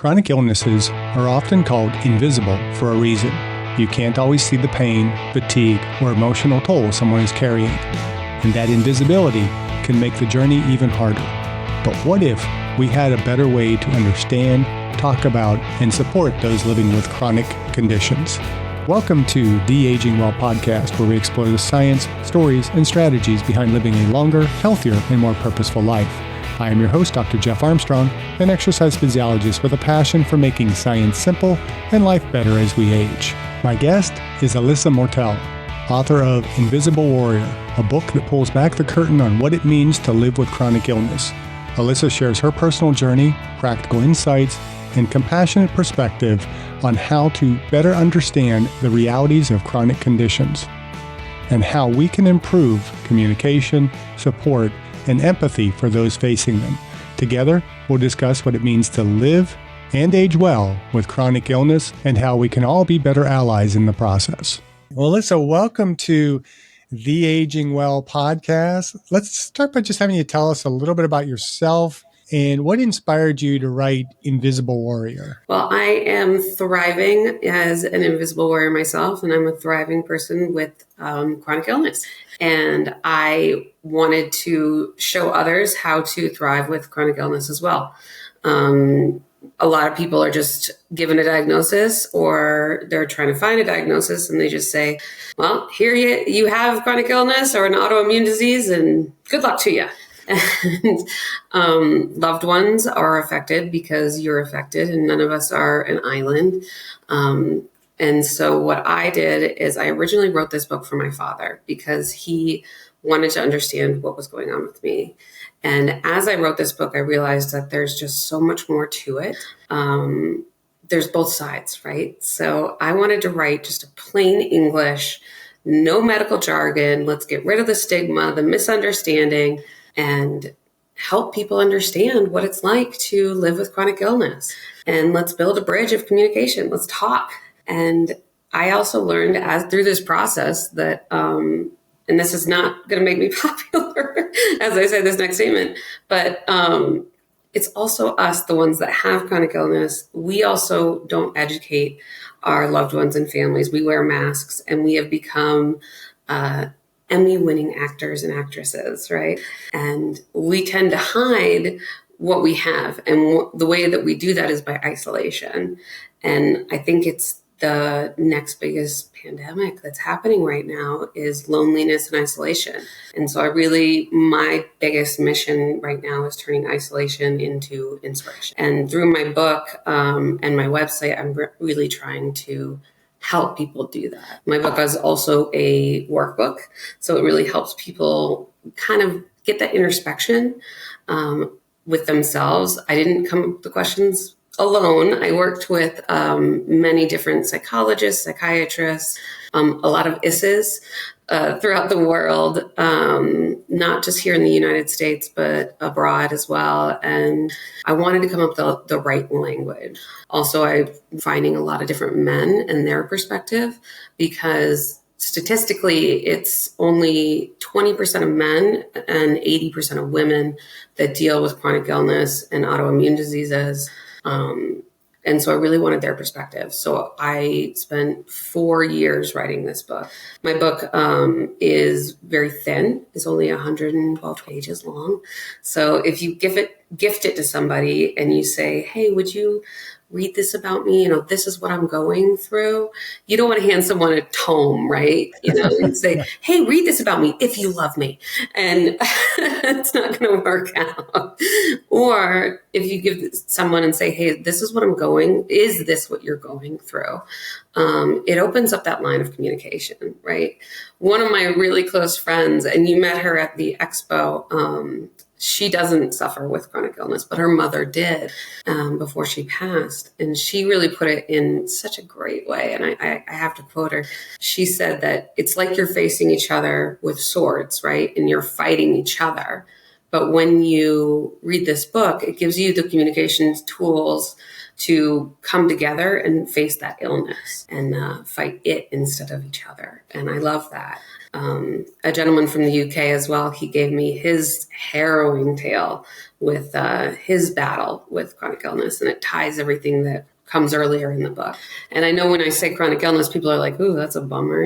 Chronic illnesses are often called invisible for a reason. You can't always see the pain, fatigue, or emotional toll someone is carrying. And that invisibility can make the journey even harder. But what if we had a better way to understand, talk about, and support those living with chronic conditions? Welcome to the Aging Well podcast, where we explore the science, stories, and strategies behind living a longer, healthier, and more purposeful life. I am your host, Dr. Jeff Armstrong, an exercise physiologist with a passion for making science simple and life better as we age. My guest is Allysa Mortell, author of Invisible Warrior, a book that pulls back the curtain on what it means to live with chronic illness. Allysa shares her personal journey, practical insights, and compassionate perspective on how to better understand the realities of chronic conditions and how we can improve communication, support, and empathy for those facing them. Together, we'll discuss what it means to live and age well with chronic illness and how we can all be better allies in the process. Well, Allysa, welcome to the Aging Well podcast. Let's start by just having you tell us a little bit about yourself and what inspired you to write Invisible Warrior. Well, I am thriving as an invisible warrior myself, and I'm a thriving person with chronic illness. And I wanted to show others how to thrive with chronic illness as well. A lot of people are just given a diagnosis, or they're trying to find a diagnosis, and they just say, well, here you have chronic illness or an autoimmune disease, and good luck to you. And loved ones are affected because you're affected, and none of us are an island. And so what I did is I originally wrote this book for my father because he wanted to understand what was going on with me. And as I wrote this book, I realized that there's just so much more to it. There's both sides, right? So I wanted to write just a plain English, no medical jargon. Let's get rid of the stigma, the misunderstanding, and help people understand what it's like to live with chronic illness. And let's build a bridge of communication. Let's talk. And I also learned through this process that, and this is not going to make me popular as I say this next statement, but it's also us, the ones that have chronic illness. We also don't educate our loved ones and families. We wear masks, and we have become Emmy-winning actors and actresses, right? And we tend to hide what we have. And the way that we do that is by isolation. And I think it's the next biggest pandemic that's happening right now is loneliness and isolation. And so my biggest mission right now is turning isolation into inspiration. And through my book and my website, I'm really trying to help people do that. My book is also a workbook, so it really helps people kind of get that introspection with themselves. I didn't come up with the questions alone. I worked with many different psychologists, psychiatrists, a lot of ISs throughout the world, not just here in the United States, but abroad as well. And I wanted to come up with the right language. Also, I'm finding a lot of different men and their perspective, because statistically, it's only 20% of men and 80% of women that deal with chronic illness and autoimmune diseases. And so I really wanted their perspective. So I spent 4 years writing this book. My book is very thin. It's only 112 pages long. So if you gift it to somebody and you say, hey, would you read this about me? This is what I'm going through. You don't want to hand someone a tome, right? And say, hey, read this about me if you love me. And it's not going to work out. Or if you give someone and say, hey, this is what is this what you're going through? It opens up that line of communication, right? One of my really close friends, and you met her at the expo, she doesn't suffer with chronic illness, but her mother did before she passed. And she really put it in such a great way. And I have to quote her. She said that it's like you're facing each other with swords, right? And you're fighting each other. But when you read this book, it gives you the communications tools to come together and face that illness and fight it instead of each other. And I love that. A gentleman from the UK as well, he gave me his harrowing tale with his battle with chronic illness, and it ties everything that comes earlier in the book. And I know when I say chronic illness, people are like, ooh, that's a bummer,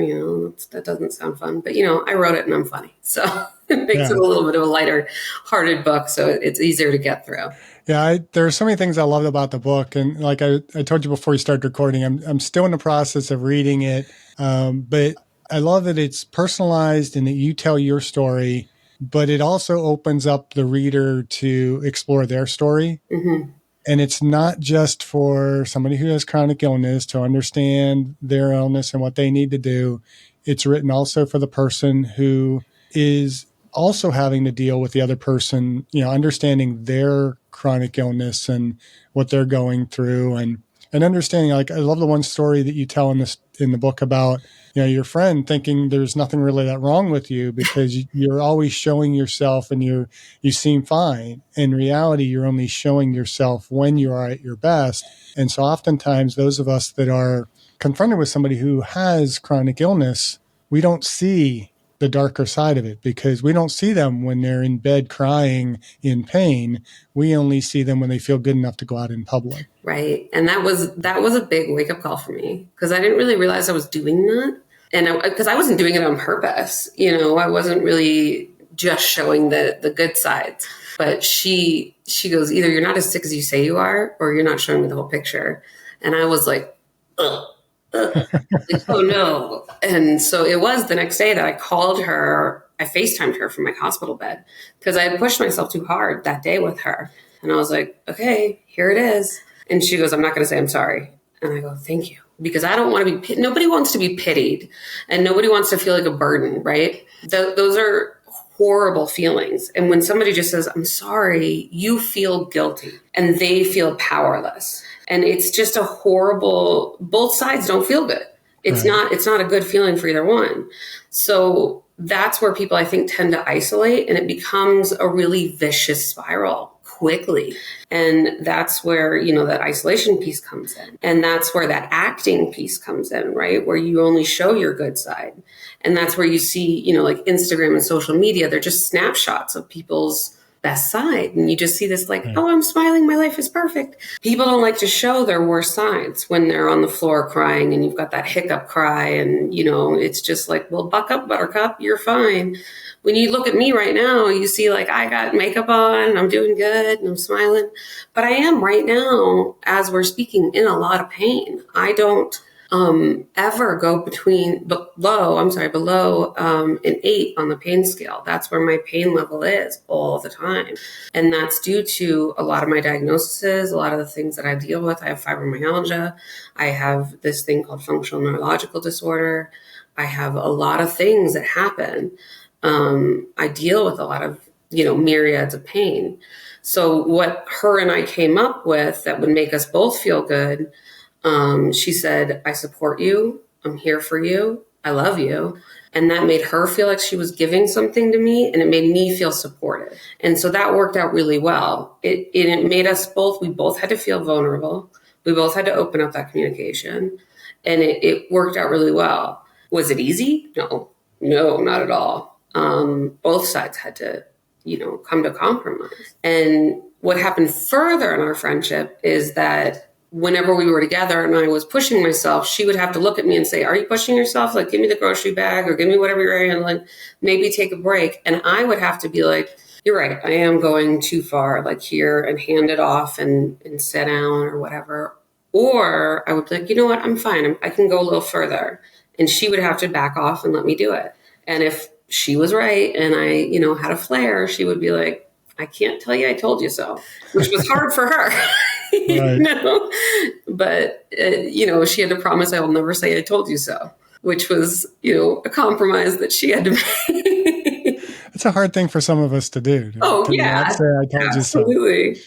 that doesn't sound fun. But, I wrote it and I'm funny. So it makes it a little bit of a lighter hearted book, so it's easier to get through. Yeah, there are so many things I loved about the book. And like I told you before we started recording, I'm still in the process of reading it. But I love that it's personalized and that you tell your story, but it also opens up the reader to explore their story. Mm-hmm. And it's not just for somebody who has chronic illness to understand their illness and what they need to do. It's written also for the person who is also having to deal with the other person, understanding their chronic illness and what they're going through, and understanding, like, I love the one story that you tell in the book about, your friend thinking there's nothing really that wrong with you because you're always showing yourself and you seem fine. In reality, you're only showing yourself when you are at your best. And so oftentimes those of us that are confronted with somebody who has chronic illness, we don't see the darker side of it because we don't see them when they're in bed crying in pain. We only see them when they feel good enough to go out in public. Right. And that was a big wake up call for me because I didn't really realize I was doing that. And because I wasn't doing it on purpose, I wasn't really just showing the good sides. But she goes, either you're not as sick as you say you are, or you're not showing me the whole picture. And I was like, ugh. Like, oh no. And so it was the next day that I called her. I FaceTimed her from my hospital bed because I had pushed myself too hard that day with her. And I was like, okay, here it is. And she goes, I'm not going to say I'm sorry. And I go, thank you. Because I don't want to be, nobody wants to be pitied and nobody wants to feel like a burden, right? Those are horrible feelings. And when somebody just says, I'm sorry, you feel guilty and they feel powerless. And it's just a horrible, both sides don't feel good. It's not a good feeling for either one. So that's where people, I think, tend to isolate, and it becomes a really vicious spiral quickly. And that's where, that isolation piece comes in. And that's where that acting piece comes in, right? Where you only show your good side. And that's where you see, like Instagram and social media, they're just snapshots of people's best side. And you just see this like, oh, I'm smiling, my life is perfect. People don't like to show their worst sides when they're on the floor crying and you've got that hiccup cry. And, it's just like, well, buck up, buttercup, you're fine. When you look at me right now, you see like I got makeup on, I'm doing good, and I'm smiling. But I am right now, as we're speaking, in a lot of pain. I don't ever go below an 8 on the pain scale. That's where my pain level is all the time. And that's due to a lot of my diagnoses, a lot of the things that I deal with. I have fibromyalgia. I have this thing called functional neurological disorder. I have a lot of things that happen. I deal with a lot of, myriads of pain. So what her and I came up with that would make us both feel good, she said, I support you. I'm here for you. I love you. And that made her feel like she was giving something to me, and it made me feel supported. And so that worked out really well. It made us both, we both had to feel vulnerable. We both had to open up that communication, and it worked out really well. Was it easy? No, not at all. Both sides had to, come to compromise. And what happened further in our friendship is that whenever we were together and I was pushing myself, she would have to look at me and say, are you pushing yourself? Like, give me the grocery bag or give me whatever you're handling, maybe take a break. And I would have to be like, you're right, I am going too far, like here, and hand it off and sit down or whatever. Or I would be like, you know what, I'm fine. I can go a little further. And she would have to back off and let me do it. And if she was right and I, had a flare, she would be like, I can't tell you I told you so, which was hard for her. But, she had to promise I will never say I told you so, which was, a compromise that she had to make. It's a hard thing for some of us to do. Not say I told you so.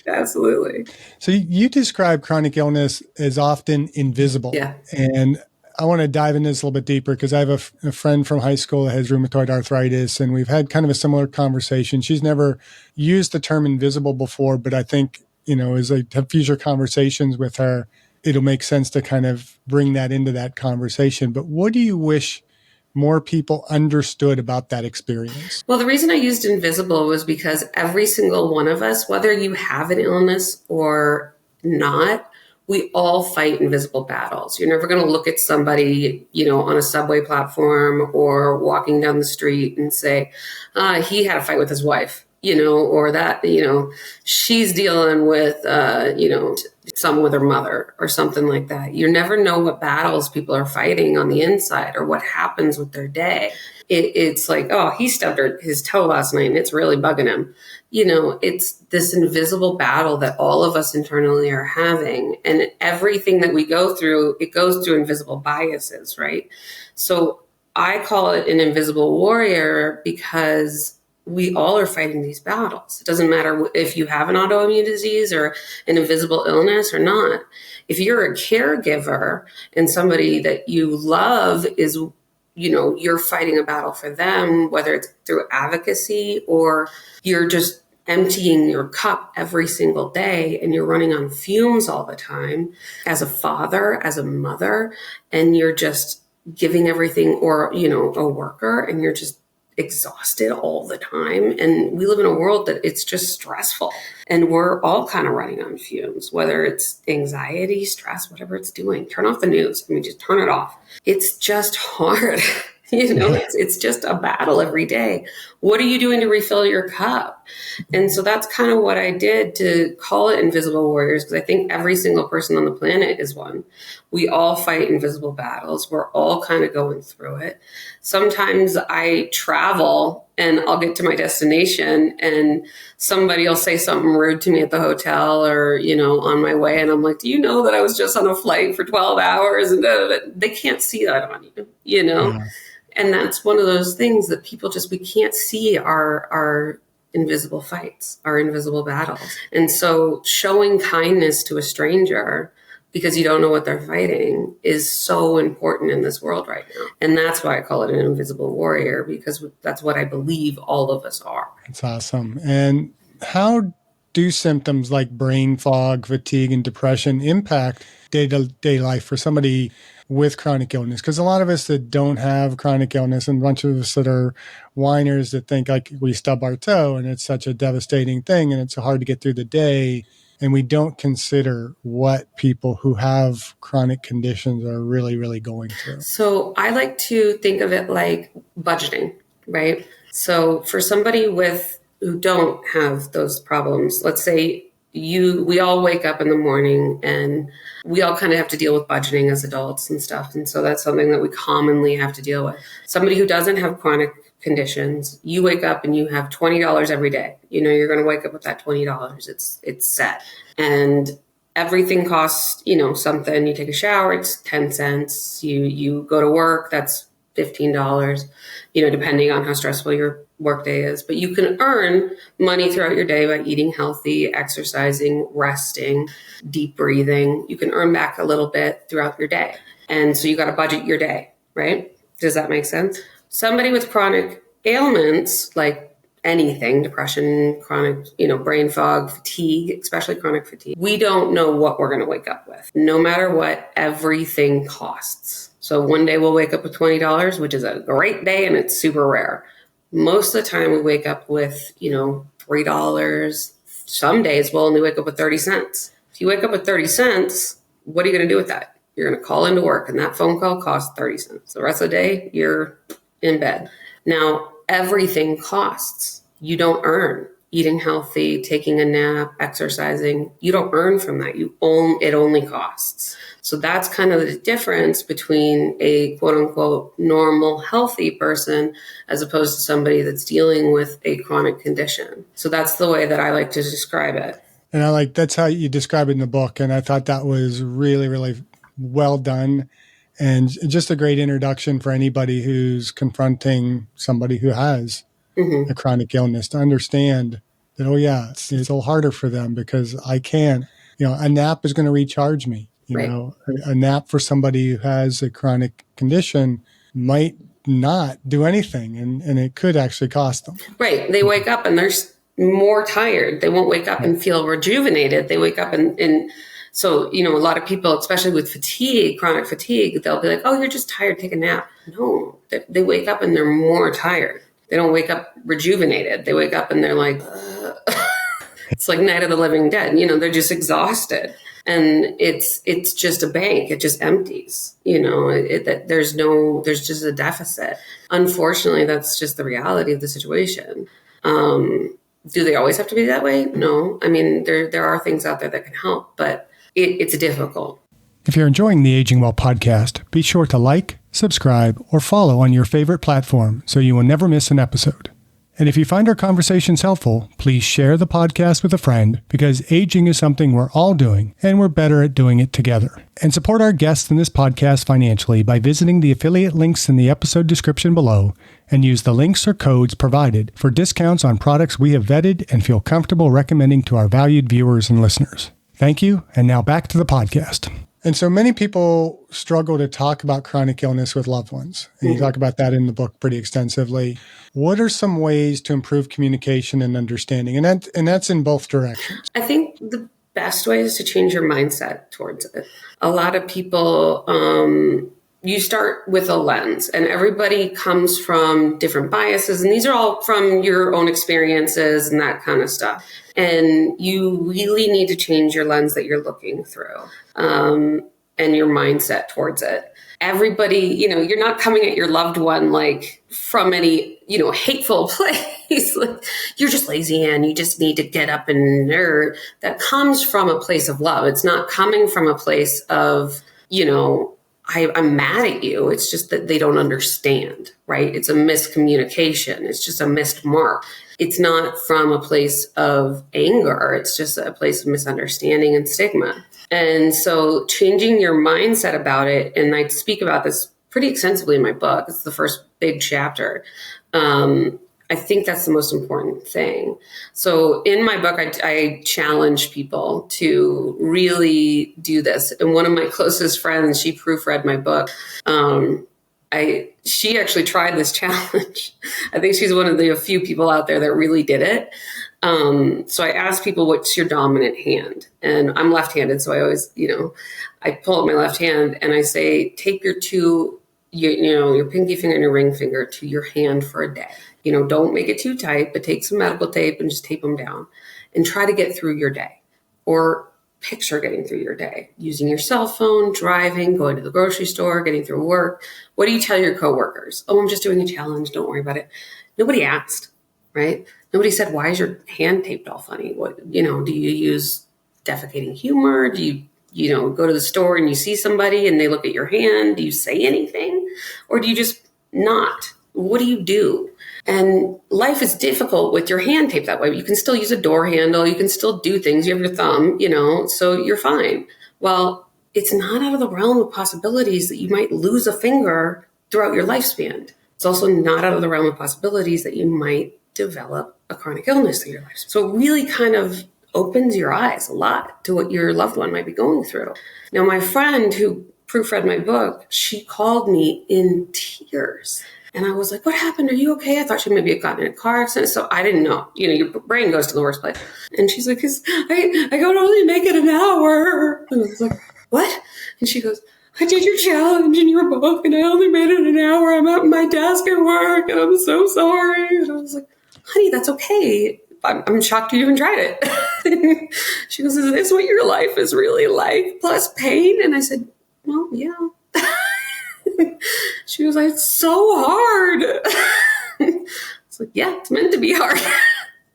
Absolutely. So you describe chronic illness as often invisible. Yeah. And I want to dive into this a little bit deeper because I have a friend from high school that has rheumatoid arthritis, and we've had kind of a similar conversation. She's never used the term invisible before, but I think, as I have future conversations with her, it'll make sense to kind of bring that into that conversation. But what do you wish more people understood about that experience? Well, the reason I used invisible was because every single one of us, whether you have an illness or not, we all fight invisible battles. You're never going to look at somebody, on a subway platform or walking down the street and say, he had a fight with his wife, or that, she's dealing with, some with her mother or something like that. You never know what battles people are fighting on the inside or what happens with their day. It's like, oh, he stubbed his toe last night and it's really bugging him. It's this invisible battle that all of us internally are having. And everything that we go through, it goes through invisible biases, right? So I call it an invisible warrior because we all are fighting these battles. It doesn't matter if you have an autoimmune disease or an invisible illness or not. If you're a caregiver and somebody that you love is, you're fighting a battle for them, whether it's through advocacy or you're just emptying your cup every single day and you're running on fumes all the time as a father, as a mother, and you're just giving everything, or, a worker, and you're just exhausted all the time. And we live in a world that it's just stressful, and we're all kind of running on fumes, whether it's anxiety, stress, whatever it's doing. Turn off the news. Just turn it off. It's just hard. It's just a battle every day. What are you doing to refill your cup? And so that's kind of what I did to call it Invisible Warriors, because I think every single person on the planet is one. We all fight invisible battles. We're all kind of going through it. Sometimes I travel and I'll get to my destination and somebody will say something rude to me at the hotel or, on my way. And I'm like, do you know that I was just on a flight for 12 hours? And they can't see that on you, Yeah. And that's one of those things that we can't see our invisible fights, our invisible battles. And so showing kindness to a stranger because you don't know what they're fighting is so important in this world right now. And that's why I call it an invisible warrior, because that's what I believe all of us are. That's awesome. And how do symptoms like brain fog, fatigue, and depression impact day-to-day life for somebody with chronic illness? Because a lot of us that don't have chronic illness and a bunch of us that are whiners that think like we stub our toe and it's such a devastating thing and it's hard to get through the day. And we don't consider what people who have chronic conditions are really, really going through. So I like to think of it like budgeting, right? So for somebody who don't have those problems, let's say we all wake up in the morning and we all kind of have to deal with budgeting as adults and stuff. And so that's something that we commonly have to deal with. Somebody who doesn't have chronic conditions, you wake up and you have $20 every day. You're going to wake up with that $20. It's set. And everything costs, something. You take a shower, it's 10 cents. You go to work, that's $15, depending on how stressful your workday is. But you can earn money throughout your day by eating healthy, exercising, resting, deep breathing. You can earn back a little bit throughout your day. And so you got to budget your day, right? Does that make sense? Somebody with chronic ailments, like anything, depression, chronic, brain fog, fatigue, especially chronic fatigue, we don't know what we're going to wake up with. No matter what, everything costs. So one day we'll wake up with $20, which is a great day and it's super rare. Most of the time we wake up with, $3. Some days we'll only wake up with 30 cents. If you wake up with 30 cents, what are you going to do with that? You're going to call into work and that phone call costs 30 cents. The rest of the day, you're in bed. Now, everything costs. You don't earn. Eating healthy, taking a nap, exercising, you don't earn from that. It only costs. So that's kind of the difference between a quote unquote normal, healthy person as opposed to somebody that's dealing with a chronic condition. So that's the way that I like to describe it. And that's how you describe it in the book. And I thought that was really, really well done. And just a great introduction for anybody who's confronting somebody who has a chronic illness to understand that, it's a little harder for them because I can't, a nap is going to recharge me. Right. A nap for somebody who has a chronic condition might not do anything, and it could actually cost them. Right. They wake up and they're more tired. They won't wake up and feel rejuvenated. They wake up and so, a lot of people, especially with fatigue, chronic fatigue, they'll be like, oh, you're just tired, take a nap. No, they wake up and they're more tired. They don't wake up rejuvenated. They wake up and they're like, it's like Night of the Living Dead. They're just exhausted. And it's just a bank. It just empties, there's just a deficit. Unfortunately, that's just the reality of the situation. Do they always have to be that way? No. I mean, there are things out there that can help, but it's difficult. If you're enjoying the Aging Well podcast, be sure to like, subscribe, or follow on your favorite platform so you will never miss an episode. And if you find our conversations helpful, please share the podcast with a friend, because aging is something we're all doing, and we're better at doing it together. And support our guests in this podcast financially by visiting the affiliate links in the episode description below, and use the links or codes provided for discounts on products we have vetted and feel comfortable recommending to our valued viewers and listeners. Thank you, and now back to the podcast. And so many people struggle to talk about chronic illness with loved ones. And you talk about that in the book pretty extensively. What are some ways to improve communication and understanding? And that's in both directions. I think the best way is to change your mindset towards it. A lot of people, you start with a lens, and everybody comes from different biases. And these are all from your own experiences and that kind of stuff. And you really need to change your lens that you're looking through, and your mindset towards it. Everybody, you're not coming at your loved one like from any, hateful place. Like, you're just lazy and you just need to get up and nerd. That comes from a place of love. It's not coming from a place of, I'm mad at you. It's just that they don't understand, right? It's a miscommunication. It's just a missed mark. It's not from a place of anger. It's just a place of misunderstanding and stigma. And so changing your mindset about it, and I speak about this pretty extensively in my book. It's the first big chapter. I think that's the most important thing. So in my book, I challenge people to really do this. And one of my closest friends, she proofread my book. She actually tried this challenge. I think she's one of the few people out there that really did it. So I asked people, what's your dominant hand? And I'm left-handed. So I always, I pull up my left hand and I say, tape your your pinky finger and your ring finger to your hand for a day. Don't make it too tight, but take some medical tape and just tape them down and try to get through your day, or picture getting through your day using your cell phone, driving, going to the grocery store, getting through work. What do you tell your coworkers? Oh, I'm just doing a challenge. Don't worry about it. Nobody asked, right? Nobody said, why is your hand taped all funny? What, do you use defecating humor? Do you, go to the store and you see somebody and they look at your hand? Do you say anything? Or do you just not? What do you do? And life is difficult with your hand taped that way. You can still use a door handle. You can still do things. You have your thumb, so you're fine. Well, it's not out of the realm of possibilities that you might lose a finger throughout your lifespan. It's also not out of the realm of possibilities that you might develop a chronic illness through your life. So it really kind of opens your eyes a lot to what your loved one might be going through. Now, my friend who proofread my book, she called me in tears. And I was like, what happened? Are you okay? I thought she maybe had gotten in a car accident. So I didn't know. Your brain goes to the worst place. And she's like, I could only make it an hour. And I was like, what? And she goes, I did your challenge in your book and I only made it an hour. I'm at my desk at work and I'm so sorry. And I was like, honey, that's okay. I'm shocked you even tried it. She goes, is this what your life is really like? Plus pain? And I said, well, yeah. She was like, it's so hard. It's like, yeah, it's meant to be hard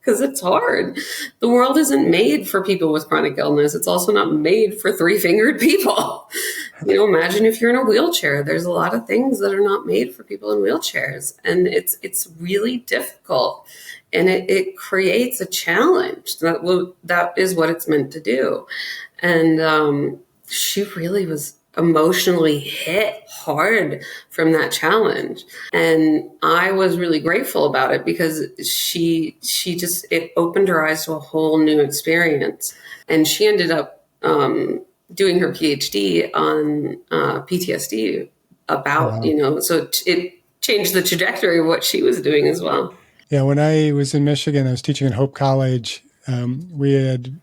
because it's hard. The world isn't made for people with chronic illness. It's also not made for three-fingered people. Imagine if you're in a wheelchair. There's a lot of things that are not made for people in wheelchairs. And it's really difficult. And it creates a challenge. That is what it's meant to do. And she really was emotionally hit hard from that challenge. And I was really grateful about it because it opened her eyes to a whole new experience. And she ended up doing her PhD on PTSD about, Wow. so it changed the trajectory of what she was doing as well. Yeah, when I was in Michigan, I was teaching at Hope College. We had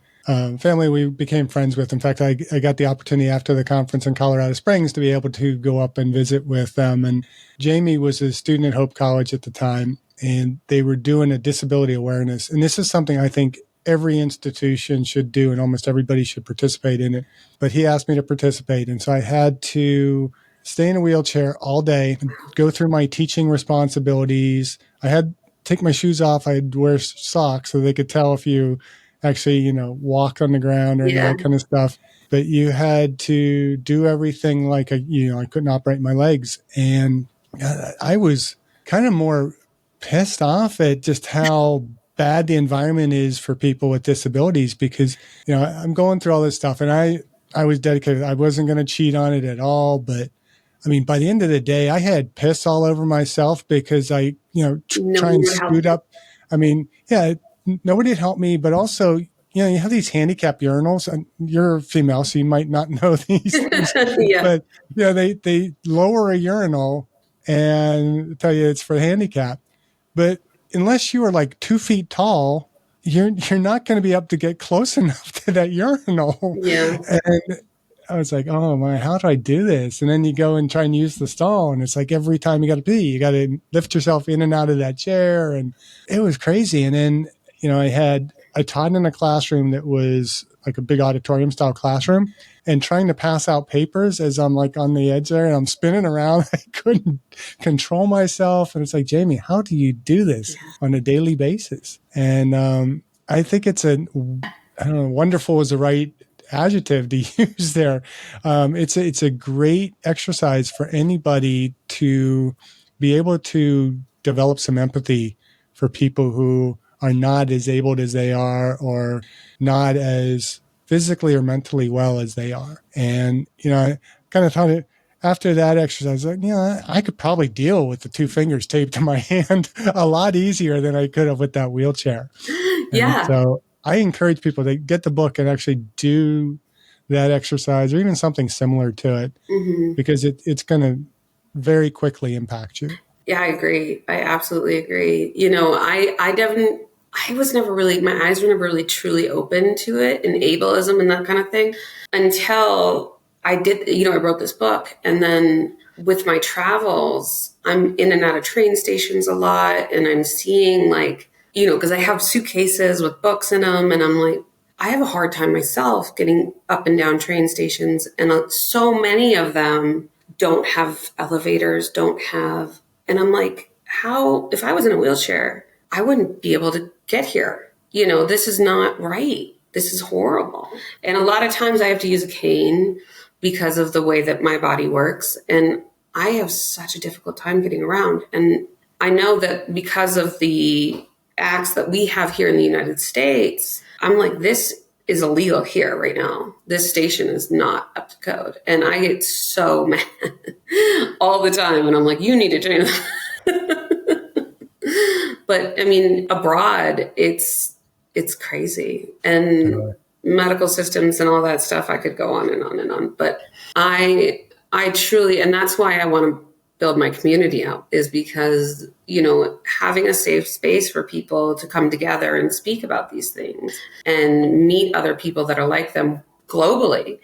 family we became friends with. In fact, I got the opportunity after the conference in Colorado Springs to be able to go up and visit with them. And Jamie was a student at Hope College at the time, and they were doing a disability awareness. And this is something I think every institution should do, and almost everybody should participate in it. But he asked me to participate, and so I had to stay in a wheelchair all day, go through my teaching responsibilities. I had take my shoes off. I'd wear socks so they could tell if you actually, walk on the ground or any of Yeah. that kind of stuff. But you had to do everything like, I couldn't operate my legs. And I was kind of more pissed off at just how bad the environment is for people with disabilities because, I'm going through all this stuff and I was dedicated. I wasn't going to cheat on it at all, but I mean, by the end of the day, I had piss all over myself because I, No try one and would help scoot up. I mean, yeah, nobody had helped me, but also, you have these handicap urinals and you're female, so you might not know these things, you. Yeah. but they lower a urinal and tell you it's for handicap. But unless you are like 2 feet tall, you're not going to be up to get close enough to that urinal. Yeah. And I was like, oh my, how do I do this? And then you go and try and use the stall. And it's like every time you got to pee, you got to lift yourself in and out of that chair. And it was crazy. And then, I taught in a classroom that was like a big auditorium style classroom and trying to pass out papers as I'm like on the edge there and I'm spinning around. I couldn't control myself. And it's like, Jamie, how do you do this on a daily basis? And I think it's I don't know, wonderful is the right adjective to use there. It's a great exercise for anybody to be able to develop some empathy for people who are not as able as they are or not as physically or mentally well as they are. And, I kind of thought it after that exercise, like, I could probably deal with the 2 fingers taped to my hand a lot easier than I could have with that wheelchair. Yeah. And so I encourage people to get the book and actually do that exercise or even something similar to it because it's going to very quickly impact you. Yeah, I agree. I absolutely agree. I was never really, my eyes were never really truly open to it and ableism and that kind of thing until I did, I wrote this book. And then with my travels, I'm in and out of train stations a lot. And I'm seeing because I have suitcases with books in them. And I'm like, I have a hard time myself getting up and down train stations. And so many of them don't have elevators, and I'm like, if I was in a wheelchair, I wouldn't be able to get here. This is not right. This is horrible. And a lot of times I have to use a cane because of the way that my body works. And I have such a difficult time getting around. And I know that because of the acts that we have here in the United States, I'm like, this is illegal here right now. This station is not up to code. And I get so mad all the time. And I'm like, you need to change that. But I mean, abroad, it's crazy. And medical systems and all that stuff, I could go on and on and on. But I truly, and that's why I want to build my community out, is because, having a safe space for people to come together and speak about these things and meet other people that are like them globally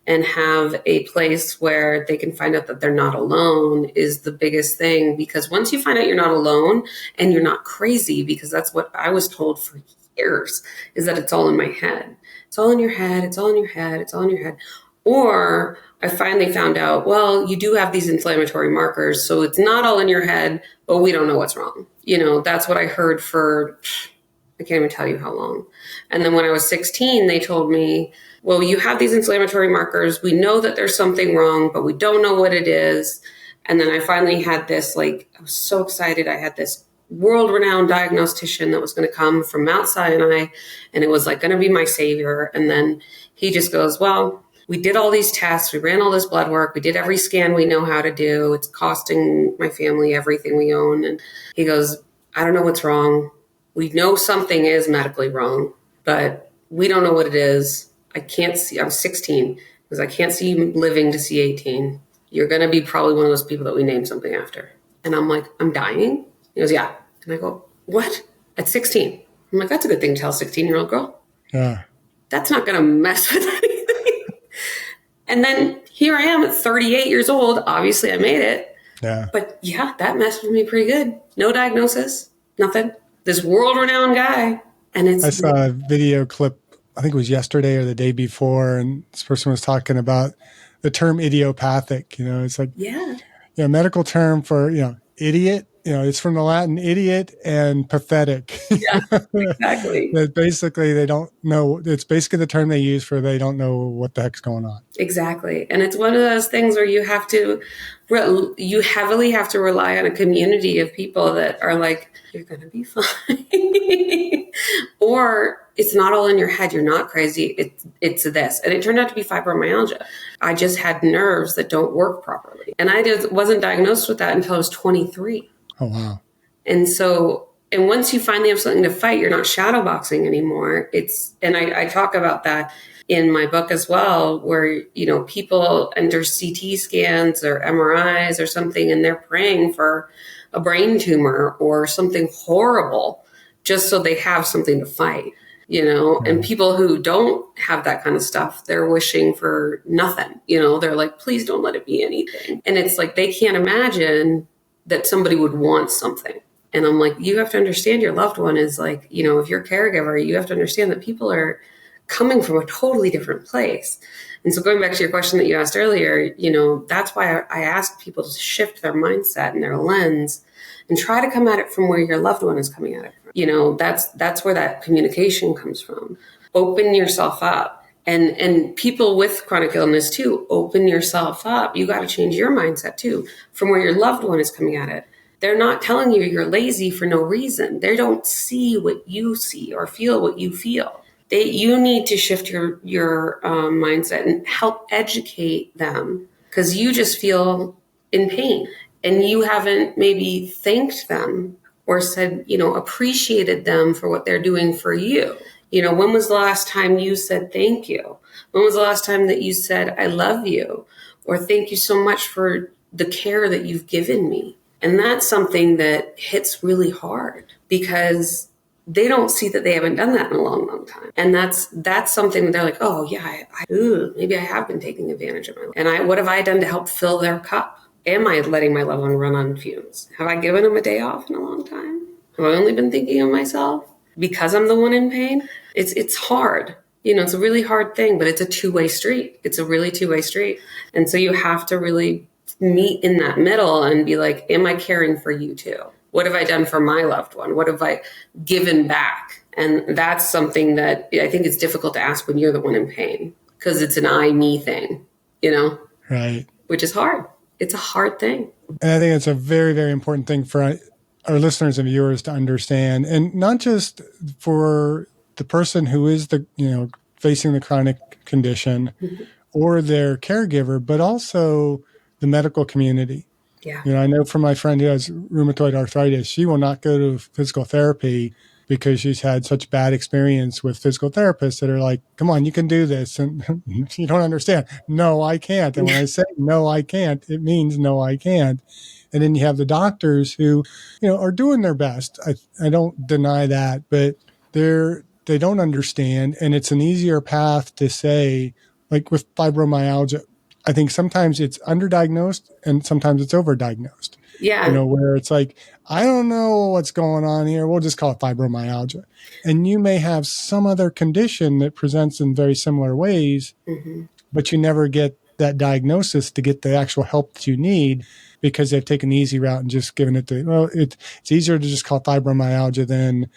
and have a place where they can find out that they're not alone is the biggest thing. Because once you find out you're not alone and you're not crazy, because that's what I was told for years, is that it's all in my head. It's all in your head. It's all in your head. It's all in your head. Or I finally found out, well, you do have these inflammatory markers, so it's not all in your head, but we don't know what's wrong. That's what I heard for, I can't even tell you how long. And then when I was 16, they told me, well, you have these inflammatory markers. We know that there's something wrong, but we don't know what it is. And then I finally had this, I was so excited. I had this world-renowned diagnostician that was going to come from Mount Sinai, and it was going to be my savior. And then he just goes, well, we did all these tests. We ran all this blood work. We did every scan we know how to do. It's costing my family everything we own. And he goes, I don't know what's wrong. We know something is medically wrong, but we don't know what it is. I can't see. I'm 16. Because I can't see you living to see 18. You're going to be probably one of those people that we name something after. And I'm like, I'm dying? He goes, yeah. And I go, what? At 16? I'm like, that's a good thing to tell a 16-year-old girl. Yeah. That's not going to mess with anything. And then here I am at 38 years old. Obviously, I made it. Yeah. But yeah, that messed with me pretty good. No diagnosis, nothing. This world-renowned guy. And I saw a video clip, I think it was yesterday or the day before, and this person was talking about the term idiopathic. It's like, medical term for, idiot. It's from the Latin idiot and pathetic. Yeah, exactly. That basically they don't know. It's basically the term they use for they don't know what the heck's going on. Exactly. And it's one of those things where you heavily have to rely on a community of people that are like, you're going to be fine. Or it's not all in your head. You're not crazy. It's this. And it turned out to be fibromyalgia. I just had nerves that don't work properly. And I wasn't diagnosed with that until I was 23. Oh, wow. And once you finally have something to fight, you're not shadowboxing anymore. And I talk about that in my book as well, where, people enter CT scans or MRIs or something, and they're praying for a brain tumor or something horrible just so they have something to fight, and people who don't have that kind of stuff, they're wishing for nothing, they're like, please don't let it be anything. And it's like, they can't imagine that somebody would want something. And I'm like, you have to understand your loved one is like, if you're a caregiver, you have to understand that people are coming from a totally different place. And so going back to your question that you asked earlier, that's why I ask people to shift their mindset and their lens and try to come at it from where your loved one is coming at it from. That's where that communication comes from. Open yourself up. And people with chronic illness too, open yourself up. You got to change your mindset too, from where your loved one is coming at it. They're not telling you you're lazy for no reason. They don't see what you see or feel what you feel. You need to shift your mindset and help educate them, because you just feel in pain and you haven't maybe thanked them or said, appreciated them for what they're doing for you. When was the last time you said thank you? When was the last time that you said, I love you, or thank you so much for the care that you've given me? And that's something that hits really hard because they don't see that they haven't done that in a long, long time. And that's something that they're like, oh yeah, maybe I have been taking advantage of my life. And what have I done to help fill their cup? Am I letting my loved one run on fumes? Have I given them a day off in a long time? Have I only been thinking of myself because I'm the one in pain? It's hard. It's a really hard thing, but it's a two-way street. It's a really two-way street. And so you have to really meet in that middle and be like, am I caring for you too? What have I done for my loved one? What have I given back? And that's something that I think is difficult to ask when you're the one in pain, because it's an I, me thing, Right. Which is hard. It's a hard thing. And I think it's a very, very important thing for our listeners and viewers to understand, and not just for the person who is facing the chronic condition or their caregiver, but also the medical community. Yeah. I know from my friend who has rheumatoid arthritis, she will not go to physical therapy because she's had such bad experience with physical therapists that are like, come on, you can do this. And you don't understand. No, I can't. And when I say no, I can't, it means no, I can't. And then you have the doctors who, are doing their best. I don't deny that, but they don't understand. And it's an easier path to say, like with fibromyalgia, I think sometimes it's underdiagnosed and sometimes it's overdiagnosed. Yeah. Where it's like, I don't know what's going on here. We'll just call it fibromyalgia. And you may have some other condition that presents in very similar ways, but you never get that diagnosis to get the actual help that you need because they've taken the easy route and just given it it's easier to just call it fibromyalgia than,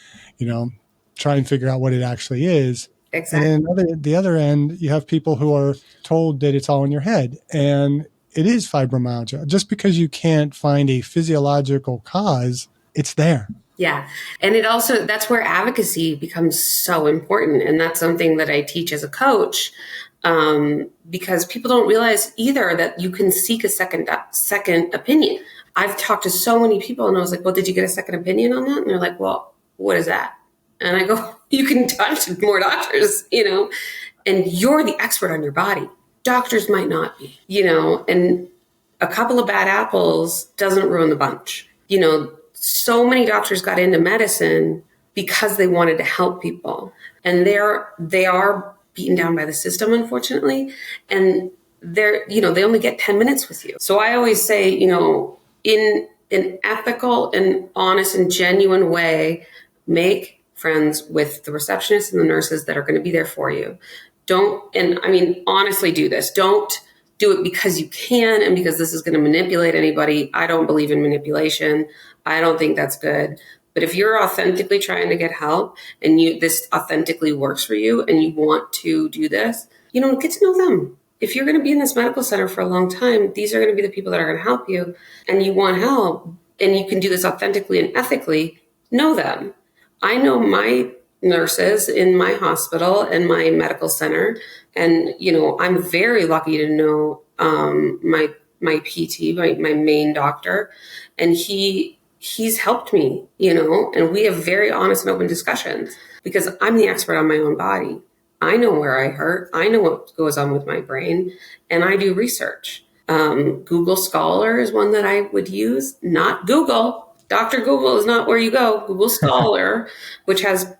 try and figure out what it actually is. Exactly. And then the other end, you have people who are told that it's all in your head. And it is fibromyalgia. Just because you can't find a physiological cause, it's there. Yeah. And that's where advocacy becomes so important. And that's something that I teach as a coach, because people don't realize either that you can seek a second opinion. I've talked to so many people and I was like, well, did you get a second opinion on that? And they're like, well, what is that? And I go, you can talk to more doctors, and you're the expert on your body. Doctors might not be, and a couple of bad apples doesn't ruin the bunch. So many doctors got into medicine because they wanted to help people, and they are beaten down by the system, unfortunately, and they only get 10 minutes with you. So I always say, in an ethical and honest and genuine way, make friends with the receptionists and the nurses that are going to be there for you. Honestly, do this. Don't do it because you can and because this is going to manipulate anybody. I don't believe in manipulation. I don't think that's good. But if you're authentically trying to get help and this authentically works for you and you want to do this, get to know them. If you're going to be in this medical center for a long time, these are going to be the people that are going to help you, and you want help and you can do this authentically and ethically, know them. I know my nurses in my hospital and my medical center. And, I'm very lucky to know my PT, my main doctor, and he's helped me, and we have very honest and open discussions because I'm the expert on my own body. I know where I hurt. I know what goes on with my brain, and I do research. Google Scholar is one that I would use, not Google. Dr. Google is not where you go. Google Scholar, which has,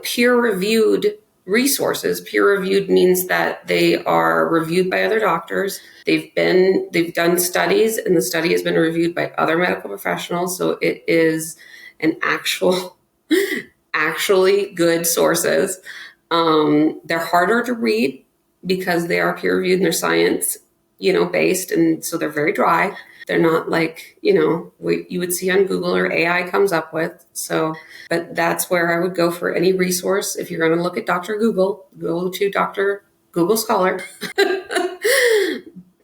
peer-reviewed resources. Peer-reviewed means that they are reviewed by other doctors. They've done studies, and the study has been reviewed by other medical professionals. So it is an actually good sources. They're harder to read because they are peer-reviewed and they're science, based. And so they're very dry. They're not like, what you would see on Google or AI comes up with. So, but that's where I would go for any resource. If you're going to look at Dr. Google, go to Dr. Google Scholar.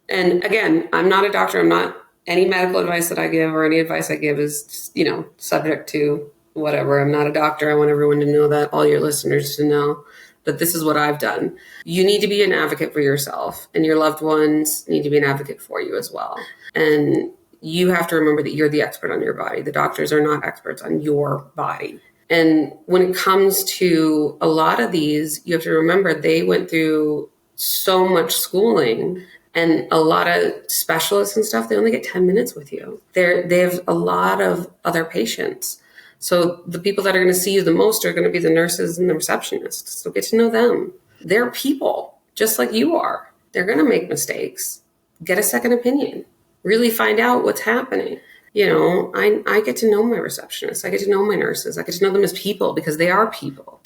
And again, I'm not a doctor. I'm not, any medical advice that I give or any advice I give is, subject to whatever. I'm not a doctor. I want everyone to know that, all your listeners to know that this is what I've done. You need to be an advocate for yourself, and your loved ones need to be an advocate for you as well. And you have to remember that you're the expert on your body. The doctors are not experts on your body. And when it comes to a lot of these, you have to remember they went through so much schooling, and a lot of specialists and stuff, they only get 10 minutes with you. They have a lot of other patients. So the people that are going to see you the most are going to be the nurses and the receptionists. So get to know them. They're people just like you are. They're going to make mistakes. Get a second opinion. Really find out what's happening. I get to know my receptionists. I get to know my nurses. I get to know them as people because they are people.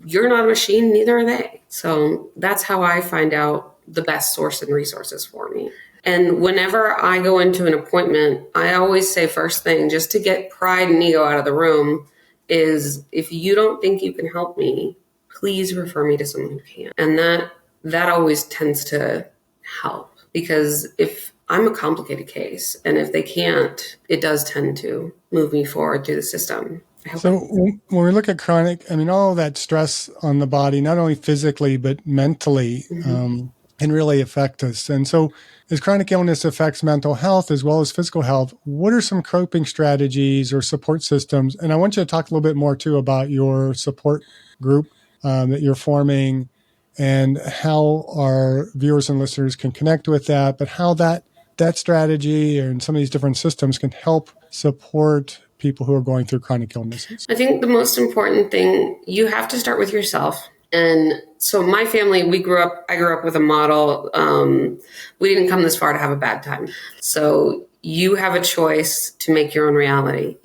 You're not a machine, neither are they. So that's how I find out the best source and resources for me. And whenever I go into an appointment, I always say first thing, just to get pride and ego out of the room, is if you don't think you can help me, please refer me to someone who can. And that always tends to help, because if I'm a complicated case and if they can't, it does tend to move me forward through the system. So when we look at chronic, all that stress on the body, not only physically, but mentally, can really affect us. And so as chronic illness affects mental health as well as physical health, what are some coping strategies or support systems? And I want you to talk a little bit more too about your support group that you're forming and how our viewers and listeners can connect with that, but how that strategy and some of these different systems can help support people who are going through chronic illnesses. I think the most important thing, you have to start with yourself. And so my family, I grew up with a model. We didn't come this far to have a bad time. So you have a choice to make your own reality.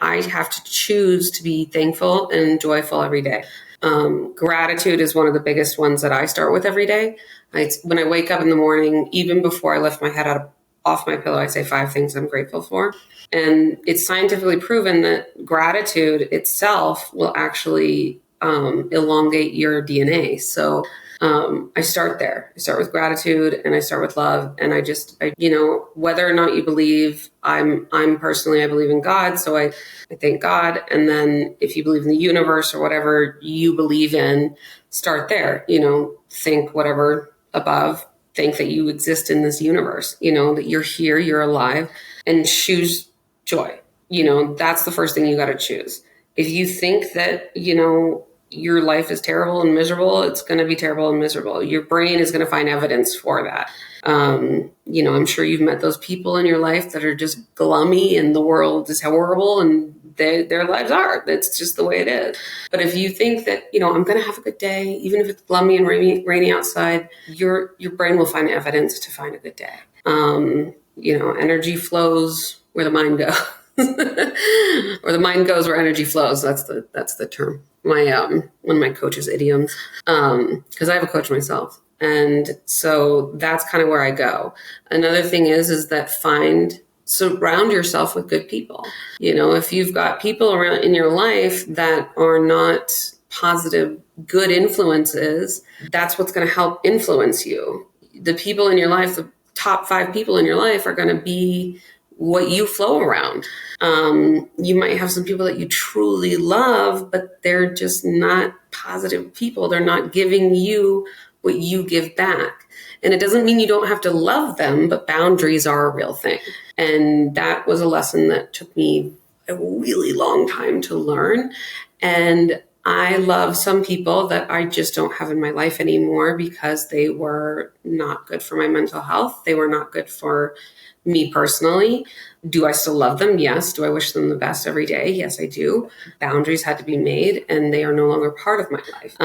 I have to choose to be thankful and joyful every day. Gratitude is one of the biggest ones that I start with every day. When I wake up in the morning, even before I lift my head off my pillow, I say 5 things I'm grateful for. And it's scientifically proven that gratitude itself will actually elongate your DNA. So I start there. I start with gratitude and I start with love. And I whether or not you believe, I believe in God. So I thank God. And then if you believe in the universe or whatever you believe in, start there, think whatever above, think that you exist in this universe, that you're here, you're alive, and choose joy. That's the first thing you got to choose. If you think that, your life is terrible and miserable, it's going to be terrible and miserable. Your brain is going to find evidence for that. I'm sure you've met those people in your life that are just glummy and the world is horrible, and their lives are. That's just the way it is. But if you think that, I'm going to have a good day, even if it's glummy and rainy outside, your brain will find evidence to find a good day. Energy flows where the mind goes. Or the mind goes where energy flows. That's the term. One of my coach's idioms. Because I have a coach myself, and so that's kind of where I go. Another thing is that surround yourself with good people. If you've got people around in your life that are not positive, good influences, that's what's going to help influence you. The people in your life, the top 5 people in your life, are going to be what you flow around. You might have some people that you truly love, but they're just not positive people. They're not giving you what you give back. And it doesn't mean you don't have to love them, but boundaries are a real thing. And that was a lesson that took me a really long time to learn. And I love some people that I just don't have in my life anymore because they were not good for my mental health. They were not good for me personally. Do I still love them? Yes. Do I wish them the best every day? Yes, I do. Boundaries had to be made, and they are no longer part of my life.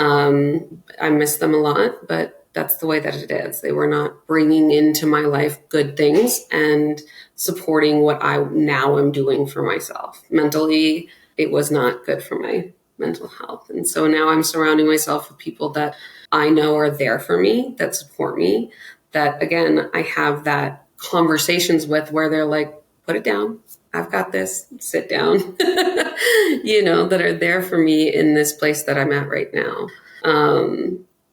I miss them a lot, but that's the way that it is. They were not bringing into my life good things and supporting what I now am doing for myself. Mentally, it was not good for my mental health. And so now I'm surrounding myself with people that I know are there for me, that support me, that, again, I have that conversations with where they're like, put it down. I've got this. Sit down. That are there for me in this place that I'm at right now.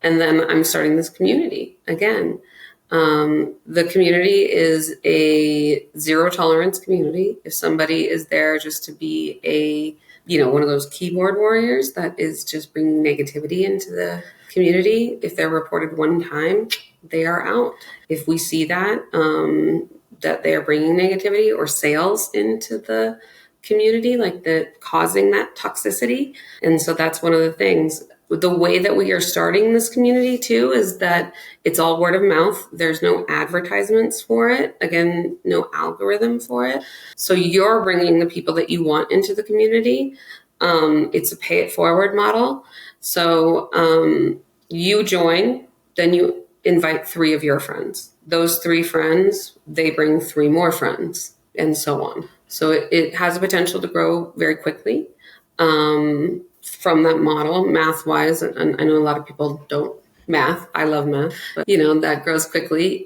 And then I'm starting this community again. The community is a zero tolerance community. If somebody is there just to be one of those keyboard warriors that is just bringing negativity into the community, if they're reported one time, they are out. If we see that they are bringing negativity or sales into the community, like causing that toxicity. And so that's one of the things. The way that we are starting this community too is that it's all word of mouth. There's no advertisements for it. Again, no algorithm for it. So you're bringing the people that you want into the community. It's a pay it forward model. So you join, then you invite 3 of your friends. Those 3 friends, they bring 3 more friends, and so on. So it has a potential to grow very quickly. From that model, math-wise, and I know a lot of people don't math. I love math, but that grows quickly,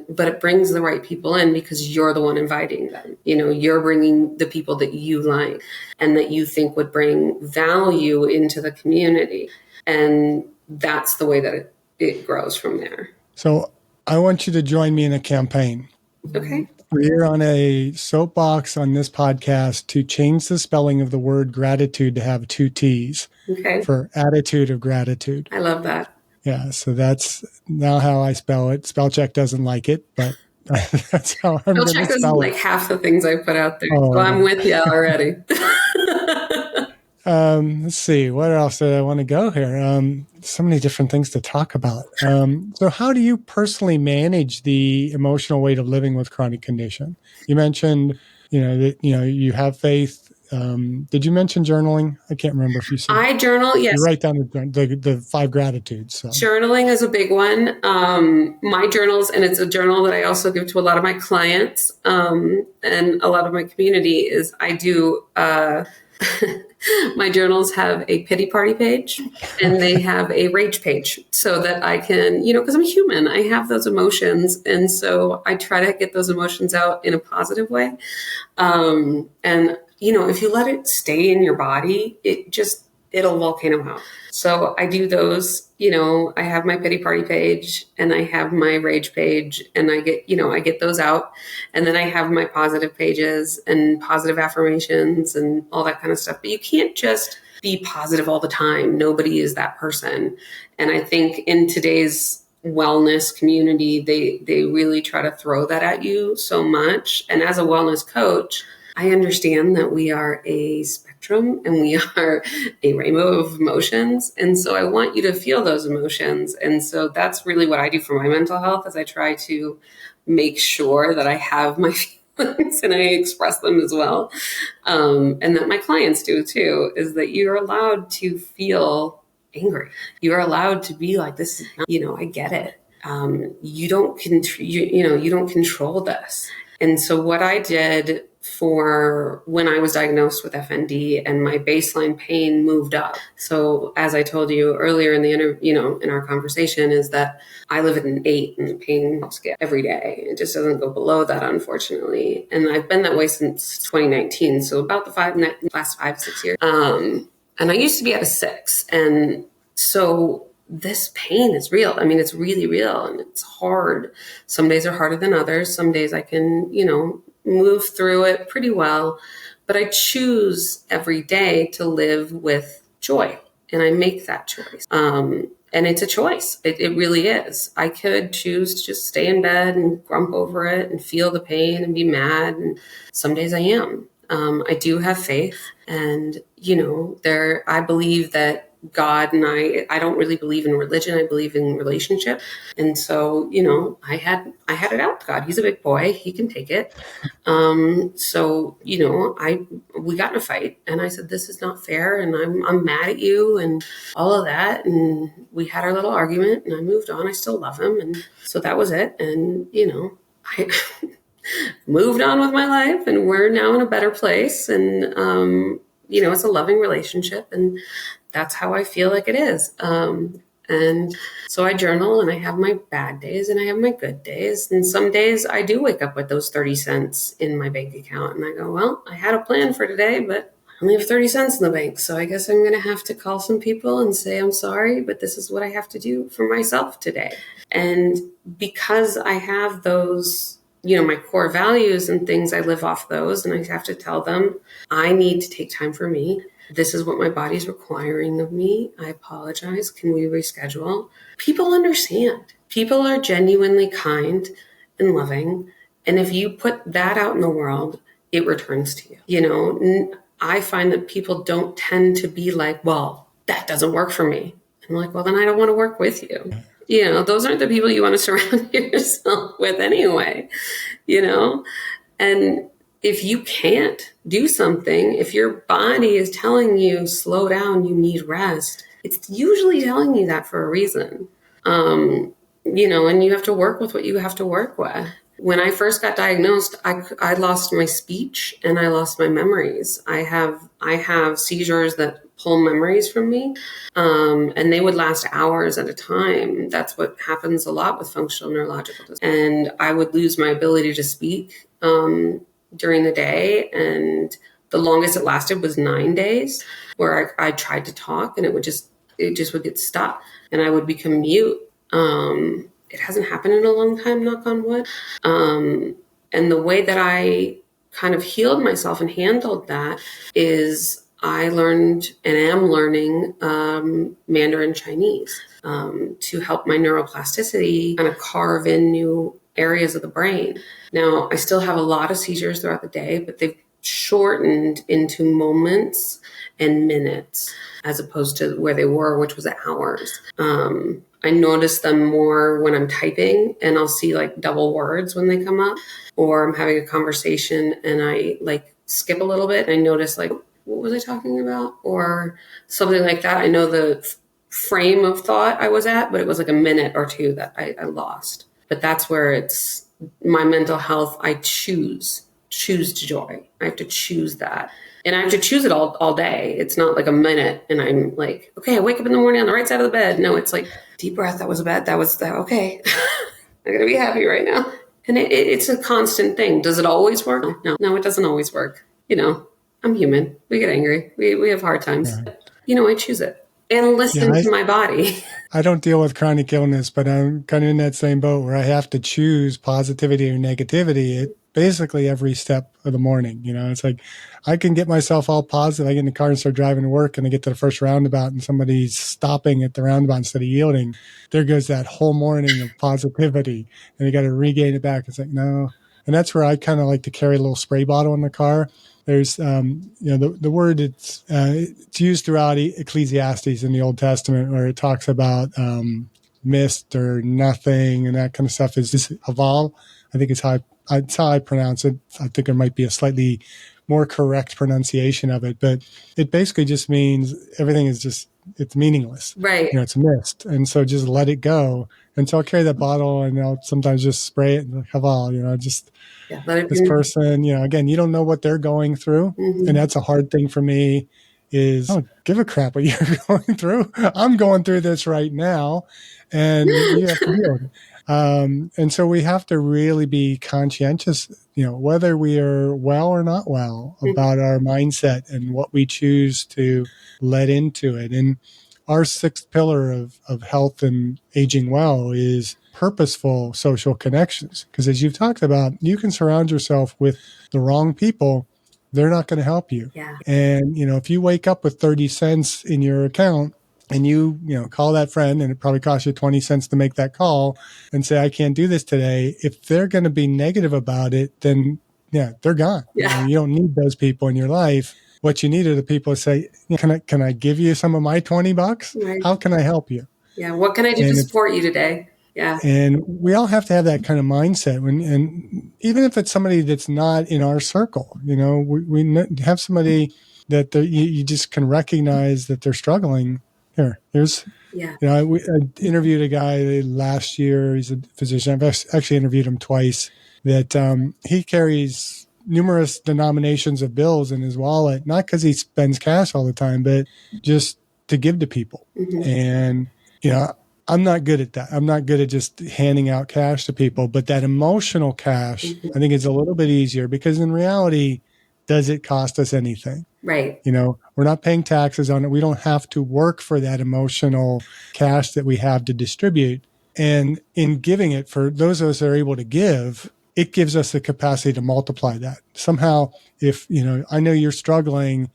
but it brings the right people in because you're the one inviting them. You're bringing the people that you like and that you think would bring value into the community, and that's the way that it grows from there. So I want you to join me in a campaign. Okay. We're on a soapbox on this podcast to change the spelling of the word gratitude to have 2 T's. Okay. For attitude of gratitude. I love that. Yeah, so that's now how I spell it. Spell check doesn't like it, but that's how I'm going to spell it. Spell check doesn't like half the things I put out there. So I'm with you already. Let's see. What else do I want to go here? So many different things to talk about. So how do you personally manage the emotional weight of living with chronic condition? You mentioned, that, you have faith. Did you mention journaling? I can't remember if you said. I journal, yes. You write down the 5 gratitudes. So. Journaling is a big one. My journals, and it's a journal that I also give to a lot of my clients and a lot of my community, is I do... my journals have a pity party page and they have a rage page so that I can, because I'm human, I have those emotions. And so I try to get those emotions out in a positive way. And if you let it stay in your body, it'll volcano out. So I do those, I have my pity party page and I have my rage page, and I get those out. And then I have my positive pages and positive affirmations and all that kind of stuff. But you can't just be positive all the time. Nobody is that person. And I think in today's wellness community, they really try to throw that at you so much. And as a wellness coach, I understand that we are a spectrum spectrum and we are a rainbow of emotions. And so I want you to feel those emotions. And so that's really what I do for my mental health, is I try to make sure that I have my feelings and I express them as well. And that my clients do too, is that you're allowed to feel angry. You're allowed to be like, this, I get it. You don't you don't control this. And so what I did for when I was diagnosed with FND and my baseline pain moved up. So as I told you earlier in the in our conversation, is that I live at an 8 in the pain scale every day. It just doesn't go below that, unfortunately. And I've been that way since 2019. So about the last 5-6 years. And I used to be at a 6. And so this pain is real. I mean, it's really real and it's hard. Some days are harder than others. Some days I can, move through it pretty well, but I choose every day to live with joy, and I make that choice. And it's a choice. It really is. I could choose to just stay in bed and grump over it and feel the pain and be mad. And some days I am. I do have faith, and I believe that God and I don't really believe in religion. I believe in relationship. And so, I had it out with God. He's a big boy. He can take it. So, we got in a fight and I said, this is not fair. And I'm mad at you and all of that. And we had our little argument and I moved on. I still love him. And so that was it. And, I moved on with my life and we're now in a better place. And, it's a loving relationship, and that's how I feel like it is. And so I journal, and I have my bad days and I have my good days. And some days I do wake up with those 30 cents in my bank account and I go, well, I had a plan for today, but I only have 30 cents in the bank. So I guess I'm going to have to call some people and say, I'm sorry, but this is what I have to do for myself today. And because I have those, my core values and things, I live off those, and I have to tell them, I need to take time for me. This is what my body's requiring of me. I apologize. Can we reschedule? People understand. People are genuinely kind and loving. And if you put that out in the world, it returns to you. I find that people don't tend to be like, well, that doesn't work for me. I'm like, well, then I don't want to work with you. Those aren't the people you want to surround yourself with anyway, and if you can't do something, if your body is telling you, slow down, you need rest, it's usually telling you that for a reason. And you have to work with what you have to work with. When I first got diagnosed, I lost my speech and I lost my memories. I have seizures that pull memories from me, and they would last hours at a time. That's what happens a lot with functional neurological disorders. And I would lose my ability to speak during the day, and the longest it lasted was 9 days, where I tried to talk and it just would get stuck, and I would become mute. It hasn't happened in a long time, knock on wood. And the way that I kind of healed myself and handled that is I learned and am learning Mandarin Chinese to help my neuroplasticity kind of carve in new areas of the brain. Now, I still have a lot of seizures throughout the day, but they've shortened into moments and minutes as opposed to where they were, which was hours. I notice them more when I'm typing, and I'll see like double words when they come up, or I'm having a conversation and I like skip a little bit. And I notice like, what was I talking about? Or something like that. I know the frame of thought I was at, but it was like a minute or two that I lost. But that's where it's my mental health. I choose joy. I have to choose that. And I have to choose it all day. It's not like a minute and I'm like, okay, I wake up in the morning on the right side of the bed. No, it's like deep breath. That was a bed. That was that. Okay. I'm going to be happy right now. And it's a constant thing. Does it always work? No, it doesn't always work. I'm human. We get angry. We have hard times. Yeah. I choose it and listen to my body. I don't deal with chronic illness, but I'm kind of in that same boat where I have to choose positivity or negativity at basically every step of the morning. It's like I can get myself all positive. I get in the car and start driving to work, and I get to the first roundabout and somebody's stopping at the roundabout instead of yielding. There goes that whole morning of positivity, and you got to regain it back. It's like, no. And that's where I kind of like to carry a little spray bottle in the car There's, the word it's used throughout Ecclesiastes in the Old Testament, where it talks about mist or nothing and that kind of stuff. Is this haval? I think it's how I pronounce it. I think there might be a slightly more correct pronunciation of it, but it basically just means everything is it's meaningless. Right. It's a mist. And so just let it go. And so I'll carry that bottle and I'll sometimes just spray it and haval, Let it this be. person, again, you don't know what they're going through. And that's a hard thing for me is, I don't give a crap what you're going through. I'm going through this right now and you have to deal with it. And so we have to really be conscientious, whether we are well or not well, about our mindset and what we choose to let into it. And our sixth pillar of health and aging well is purposeful social connections. Because as you've talked about, you can surround yourself with the wrong people. They're not going to help you. Yeah. And, if you wake up with 30 cents in your account and you call that friend, and it probably costs you 20 cents to make that call and say, I can't do this today. If they're going to be negative about it, then they're gone. Yeah. You don't need those people in your life. What you need are the people to say, can I give you some of my $20? Right. How can I help you? Yeah. What can I do to support you today? Yeah. And we all have to have that kind of mindset and even if it's somebody that's not in our circle, we have somebody that you just can recognize that they're struggling. Here's, I interviewed a guy last year. He's a physician. I've actually interviewed him twice. That he carries numerous denominations of bills in his wallet, not because he spends cash all the time, but just to give to people. And, I'm not good at that. I'm not good at just handing out cash to people, but that emotional cash, I think is a little bit easier because in reality, does it cost us anything? Right. We're not paying taxes on it. We don't have to work for that emotional cash that we have to distribute. And in giving it, for those of us that are able to give, it gives us the capacity to multiply that. Somehow, if, I know you're struggling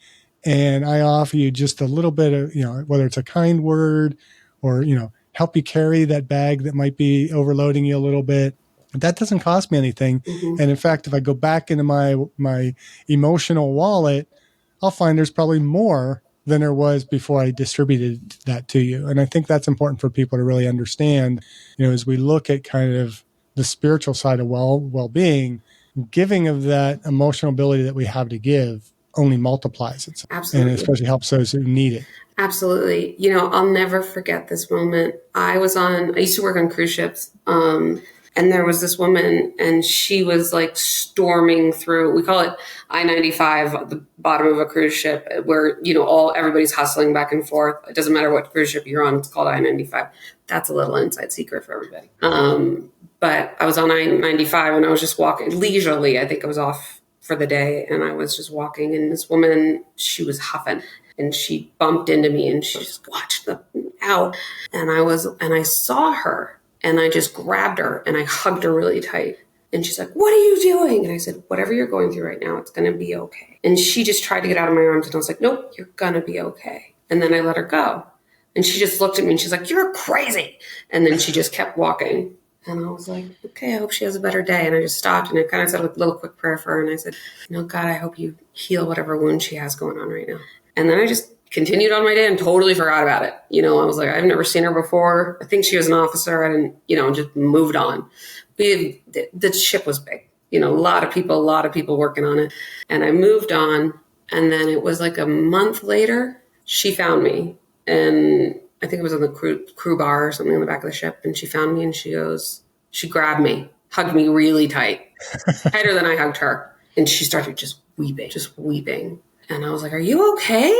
and I offer you just a little bit of, whether it's a kind word or, help you carry that bag that might be overloading you a little bit, that doesn't cost me anything. And in fact, if I go back into my emotional wallet, I'll find there's probably more than there was before I distributed that to you. And I think that's important for people to really understand, as we look at kind of the spiritual side of well-being, giving of that emotional ability that we have to give only multiplies it. Absolutely. And especially helps those who need it. Absolutely. I'll never forget this moment. I used to work on cruise ships. And there was this woman and she was like storming through, we call it I-95, the bottom of a cruise ship where, everybody's hustling back and forth. It doesn't matter what cruise ship you're on. It's called I-95. That's a little inside secret for everybody. But I was on I-95 and I was just walking leisurely. I think I was off for the day and I was just walking and this woman, she was huffing. And she bumped into me and she just watched out. And I saw her and I just grabbed her and I hugged her really tight. And she's like, what are you doing? And I said, whatever you're going through right now, it's going to be okay. And she just tried to get out of my arms and I was like, nope, you're going to be okay. And then I let her go. And she just looked at me and she's like, you're crazy. And then she just kept walking. And I was like, okay, I hope she has a better day. And I just stopped and I kind of said a little quick prayer for her. And I said, God, I hope you heal whatever wound she has going on right now. And then I just continued on my day and totally forgot about it. I was like, I've never seen her before. I think she was an officer. I didn't, just moved on. The ship was big, a lot of people working on it. And I moved on. And then it was like a month later, she found me. And I think it was on the crew bar or something on the back of the ship. And she found me and she grabbed me, hugged me really tight, tighter than I hugged her. And she started just weeping. And I was like, are you okay?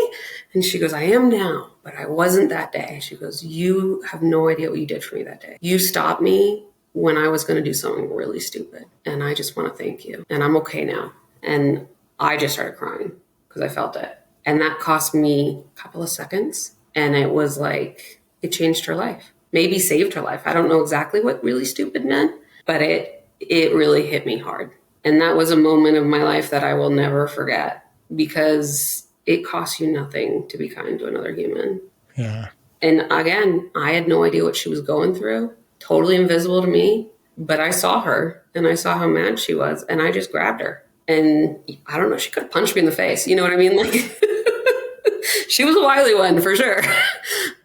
And she goes, I am now, but I wasn't that day. She goes, you have no idea what you did for me that day. You stopped me when I was going to do something really stupid. And I just want to thank you. And I'm okay now. And I just started crying because I felt it. And that cost me a couple of seconds. And it was like, it changed her life, maybe saved her life. I don't know exactly what really stupid meant, but it really hit me hard. And that was a moment of my life that I will never forget. Because it costs you nothing to be kind to another human. Yeah. And again, I had no idea what she was going through, totally invisible to me, but I saw her and I saw how mad she was and I just grabbed her And I don't know, she could have punched me in the face. You know what I mean? Like, she was a wily one for sure.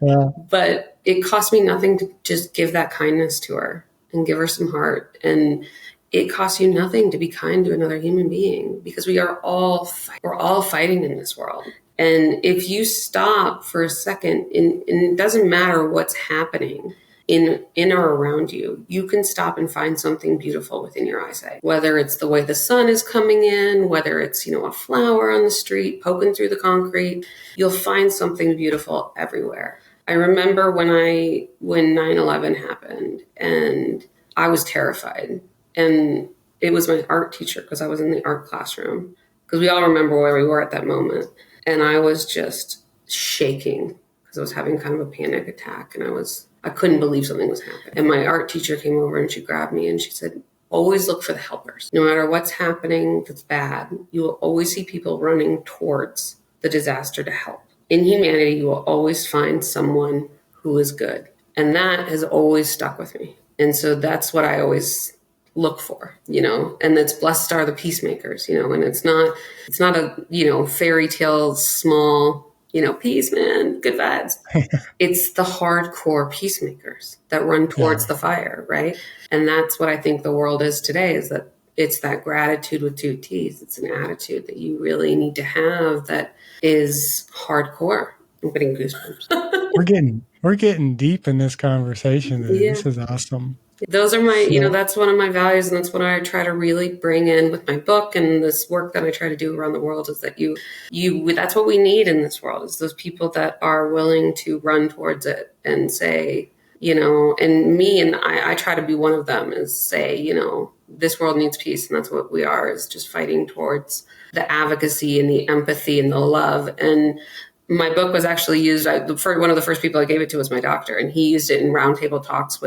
Yeah. But it cost me nothing to just give that kindness to her and give her some heart. And it costs you nothing to be kind to another human being, because we're all fighting in this world. And if you stop for a second, and it doesn't matter what's happening in or around you, you can stop and find something beautiful within your eyesight. Whether it's the way the sun is coming in, whether it's, a flower on the street poking through the concrete, you'll find something beautiful everywhere. I remember when 9/11 happened, and I was terrified. And it was my art teacher, because I was in the art classroom, because we all remember where we were at that moment. And I was just shaking because I was having kind of a panic attack, and I couldn't believe something was happening. And my art teacher came over and she grabbed me and she said, always look for the helpers. No matter what's happening that's bad, you will always see people running towards the disaster to help. In humanity, you will always find someone who is good. And that has always stuck with me. And so that's what I always look for, and it's blessed are the peacemakers, and it's not a, fairy tale, small, peace, man, good vibes. It's the hardcore peacemakers that run towards the fire, right? And that's what I think the world is today, is that it's that gratitude with 2 T's. It's an attitude that you really need to have that is hardcore. I'm getting goosebumps. We're getting deep in this conversation. Yeah. This is awesome. Those are my, that's one of my values, and that's what I try to really bring in with my book and this work that I try to do around the world, is that that's what we need in this world, is those people that are willing to run towards it and say, and me, and I try to be one of them, is say, this world needs peace, and that's what we are, is just fighting towards the advocacy and the empathy and the love. And my book was actually used, one of the first people I gave it to was my doctor, and he used it in roundtable talks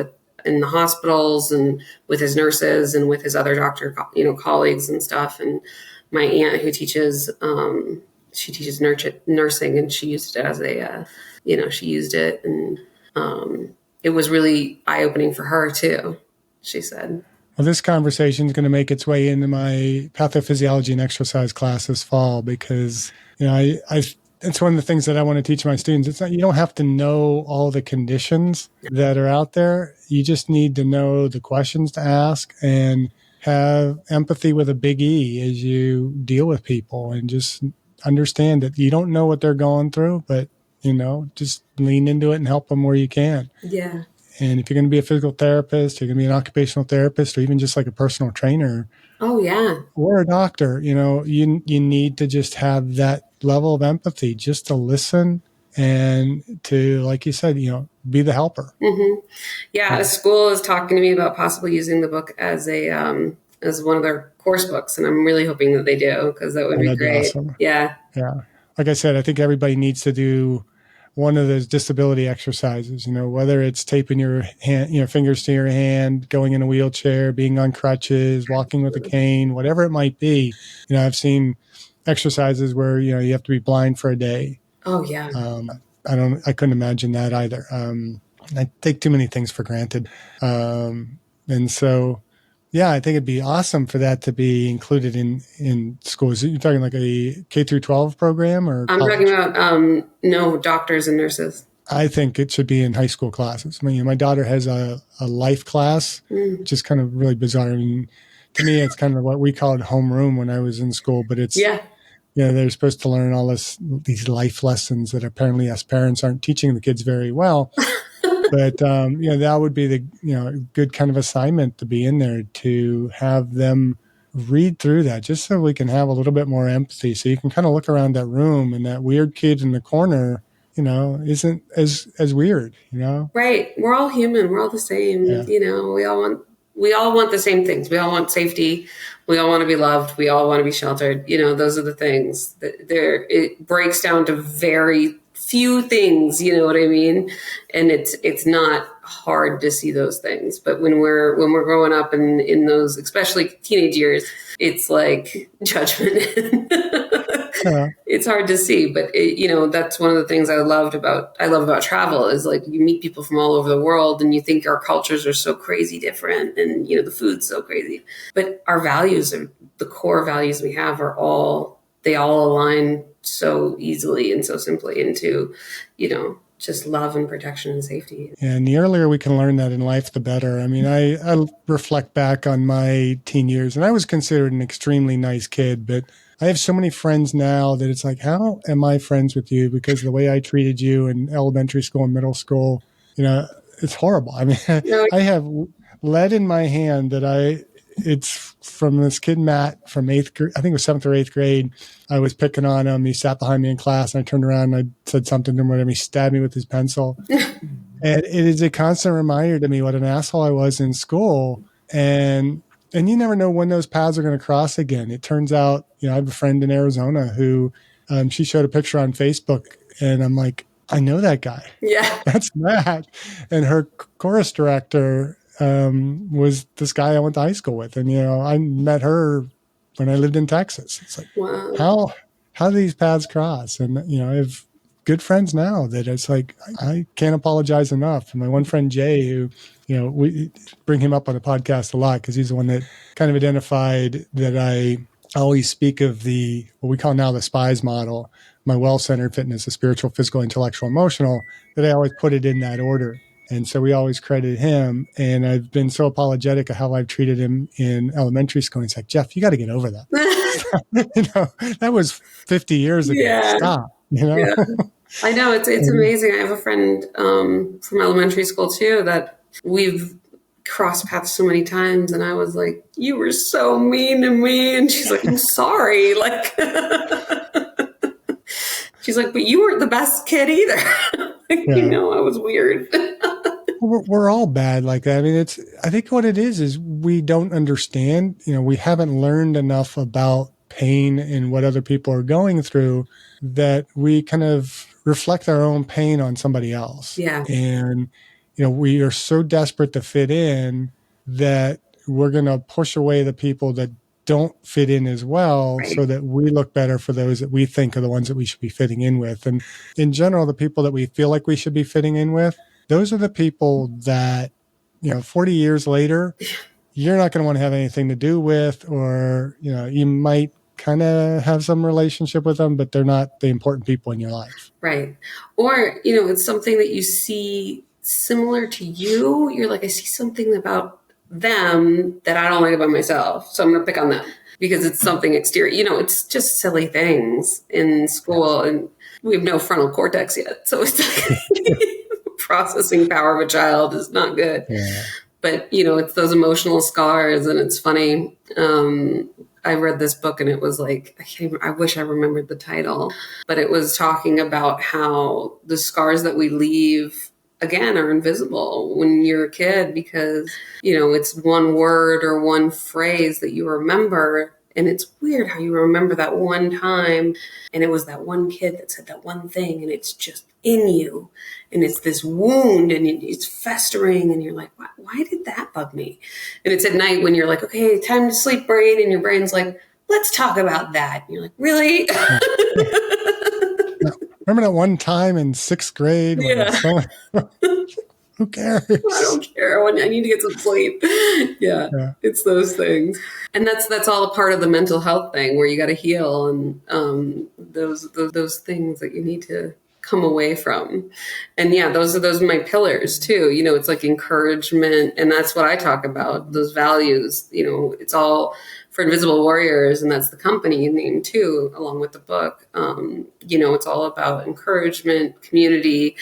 in the hospitals and with his nurses and with his other doctor, colleagues and stuff. And my aunt, who teaches, she teaches nursing, and she used it as she used it. And it was really eye-opening for her too, she said. Well, this conversation is going to make its way into my pathophysiology and exercise class this fall, because, it's one of the things that I want to teach my students. It's not, you don't have to know all the conditions that are out there. You just need to know the questions to ask and have empathy with a big E as you deal with people, and just understand that you don't know what they're going through, but, just lean into it and help them where you can. Yeah. And if you're going to be a physical therapist, you're going to be an occupational therapist, or even just like a personal trainer. Oh, yeah. Or a doctor, you need to just have that level of empathy, just to listen and to, like you said, be the helper. Mm-hmm. Yeah. A school is talking to me about possibly using the book as as one of their course books. And I'm really hoping that they do, because that would be great. Awesome. Yeah. Yeah. Like I said, I think everybody needs to do one of those disability exercises, whether it's taping your hand, fingers to your hand, going in a wheelchair, being on crutches, walking with a cane, whatever it might be. I've seen exercises where, you have to be blind for a day. Oh, yeah. I couldn't imagine that either. I take too many things for granted. And so, yeah, I think it'd be awesome for that to be included in schools. You're talking like a K through 12 program, or I'm college? talking about no, doctors and nurses. I think it should be in high school classes. My daughter has a life class, which is kind of really bizarre. I mean, to me, it's kind of what we called homeroom when I was in school, but it's, they're supposed to learn all these life lessons that apparently us parents aren't teaching the kids very well. But, that would be the, good kind of assignment to be in there, to have them read through that, just so we can have a little bit more empathy. So you can kind of look around that room, and that weird kid in the corner, isn't as weird, Right. We're all human. We're all the same. Yeah. We all want the same things. We all want safety. We all want to be loved. We all want to be sheltered. Those are the things that it breaks down to very few things, you know what I mean? And it's not hard to see those things. But when we're growing up and in those, especially teenage years, it's like judgment. It's hard to see, but that's one of the things I love about travel is like you meet people from all over the world and you think our cultures are so crazy different and, the food's so crazy, but our values are the core values we have they all align so easily and so simply into, just love and protection and safety. And the earlier we can learn that in life, the better. I mean, I reflect back on my teen years, and I was considered an extremely nice kid, but I have so many friends now that it's like, how am I friends with you? Because the way I treated you in elementary school and middle school, it's horrible. I mean, I have lead in my hand that it's from this kid, Matt, from eighth grade. I think it was 7th or 8th grade. I was picking on him. He sat behind me in class and I turned around and I said something to him, whatever. He stabbed me with his pencil. And it is a constant reminder to me what an asshole I was in school. And you never know when those paths are going to cross again. It turns out, I have a friend in Arizona who she showed a picture on Facebook and I'm like, I know that guy. Yeah. That's Matt. And her chorus director was this guy I went to high school with. And, I met her when I lived in Texas. It's like, wow. How do these paths cross? And, I have good friends now that it's like, I can't apologize enough. And my one friend, Jay, who, we bring him up on the podcast a lot because he's the one that kind of identified that I always speak of what we call now the SPIES model, my well-centered fitness, the spiritual, physical, intellectual, emotional, that I always put it in that order. And so we always credit him. And I've been so apologetic of how I've treated him in elementary school. And he's like, Jeff, you got to get over that. That was 50 years ago. Yeah. Stop. Yeah. I know. It's amazing. I have a friend from elementary school too that we've crossed paths so many times. And I was like, you were so mean to me. And she's like, I'm sorry. Like, she's like, but you weren't the best kid either. I was weird. We're all bad like that. I mean, I think what it is we don't understand, we haven't learned enough about pain and what other people are going through that we kind of reflect our own pain on somebody else. Yeah. And, we are so desperate to fit in that we're going to push away the people that don't fit in as well, right, so that we look better for those that we think are the ones that we should be fitting in with. And in general, the people that we feel like we should be fitting in with, those are the people that, 40 years later, you're not going to want to have anything to do with, or, you might kind of have some relationship with them, but they're not the important people in your life. Right. Or, it's something that you see similar to you. You're like, I see something about them that I don't like about myself. So I'm going to pick on them because it's something exterior. It's just silly things in school and we have no frontal cortex yet. So it's like processing power of a child is not good. Yeah. But, it's those emotional scars and it's funny. I read this book and it was like, I wish I remembered the title, but it was talking about how the scars that we leave again are invisible when you're a kid because, it's one word or one phrase that you remember. And it's weird how you remember that one time. And it was that one kid that said that one thing and it's just in you. And it's this wound and it's festering. And you're like, why did that bug me? And it's at night when you're like, okay, time to sleep, brain. And your brain's like, let's talk about that. And you're like, really? Remember that one time in 6th grade? When who cares? I don't care. I need to get some sleep. Yeah, it's those things. And that's all a part of the mental health thing where you got to heal and those things that you need to come away from. And those are my pillars too. It's like encouragement. And that's what I talk about, those values. It's all for Invisible Warriors, and that's the company name too, along with the book. It's all about encouragement, community,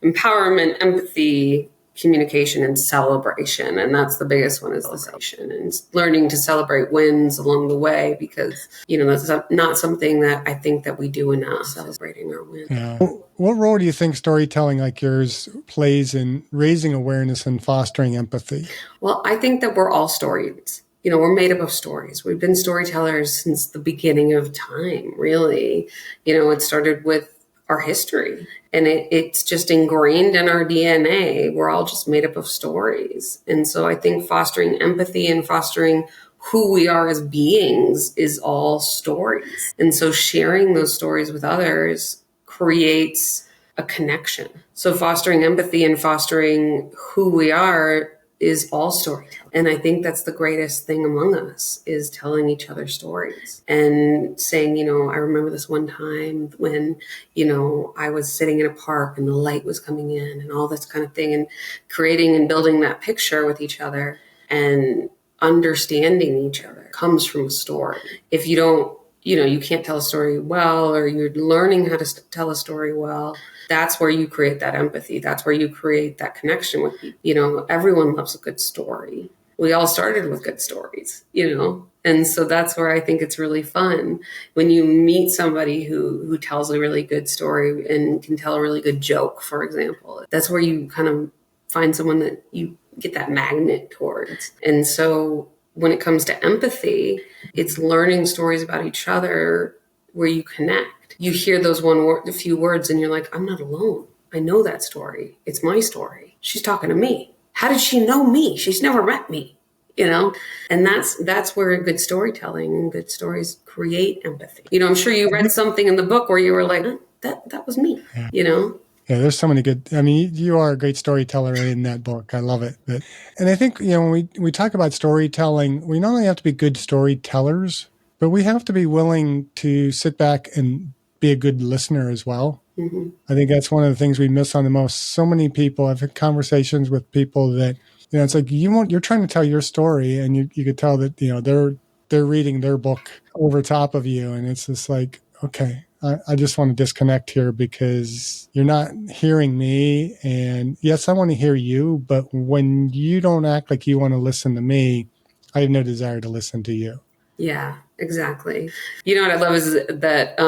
empowerment, empathy, communication, and celebration. And that's the biggest one is the celebration and learning to celebrate wins along the way because, that's not something that I think that we do enough, celebrating our wins. Yeah. What role do you think storytelling like yours plays in raising awareness and fostering empathy? Well, I think that we're all stories. We're made up of stories. We've been storytellers since the beginning of time, really. It started with our history and it's just ingrained in our DNA. We're all just made up of stories. And so I think fostering empathy and fostering who we are as beings is all stories. And so sharing those stories with others creates a connection. So fostering empathy and fostering who we are is all storytelling. And I think that's the greatest thing among us, is telling each other stories and saying, I remember this one time when, I was sitting in a park and the light was coming in and all this kind of thing, and creating and building that picture with each other and understanding each other comes from a story. If you don't, you can't tell a story well, or you're learning how to tell a story well, that's where you create that empathy. That's where you create that connection with people. Everyone loves a good story. We all started with good stories, and so that's where I think it's really fun when you meet somebody who tells a really good story and can tell a really good joke, for example. That's where you kind of find someone that you get that magnet towards. And so when it comes to empathy, it's learning stories about each other where you connect. You hear those a few words and you're like, I'm not alone. I know that story. It's my story. She's talking to me. How did she know me? She's never met me, And that's where good storytelling and good stories create empathy. I'm sure you read something in the book where you were like, that was me, Yeah, there's so many good. I mean, you are a great storyteller in that book. I love it. And I think when we talk about storytelling, we not only have to be good storytellers, but we have to be willing to sit back and be a good listener as well. Mm-hmm. I think that's one of the things we miss on the most. So many people, I've had conversations with people that it's like you're trying to tell your story, and you could tell that they're reading their book over top of you, and it's just like, okay. I just want to disconnect here because you're not hearing me. And yes, I want to hear you, but when you don't act like you want to listen to me, I have no desire to listen to you. Yeah, exactly. What I love is that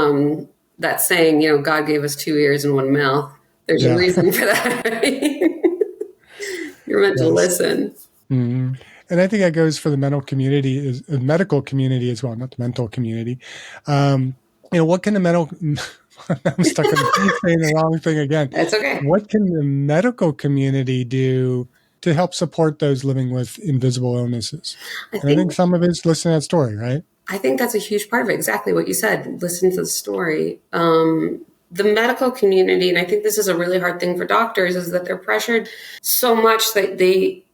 saying, God gave us 2 ears and 1 mouth. There's a reason for that, right? You're meant to listen. Mm-hmm. And I think that goes for the medical community as well, not the mental community. What can the I'm stuck on saying the wrong thing again. That's okay. What can the medical community do to help support those living with invisible illnesses? I think some of it's listen to that story, right? I think that's a huge part of it. Exactly what you said. Listen to the story. The medical community, and I think this is a really hard thing for doctors, is that they're pressured so much that a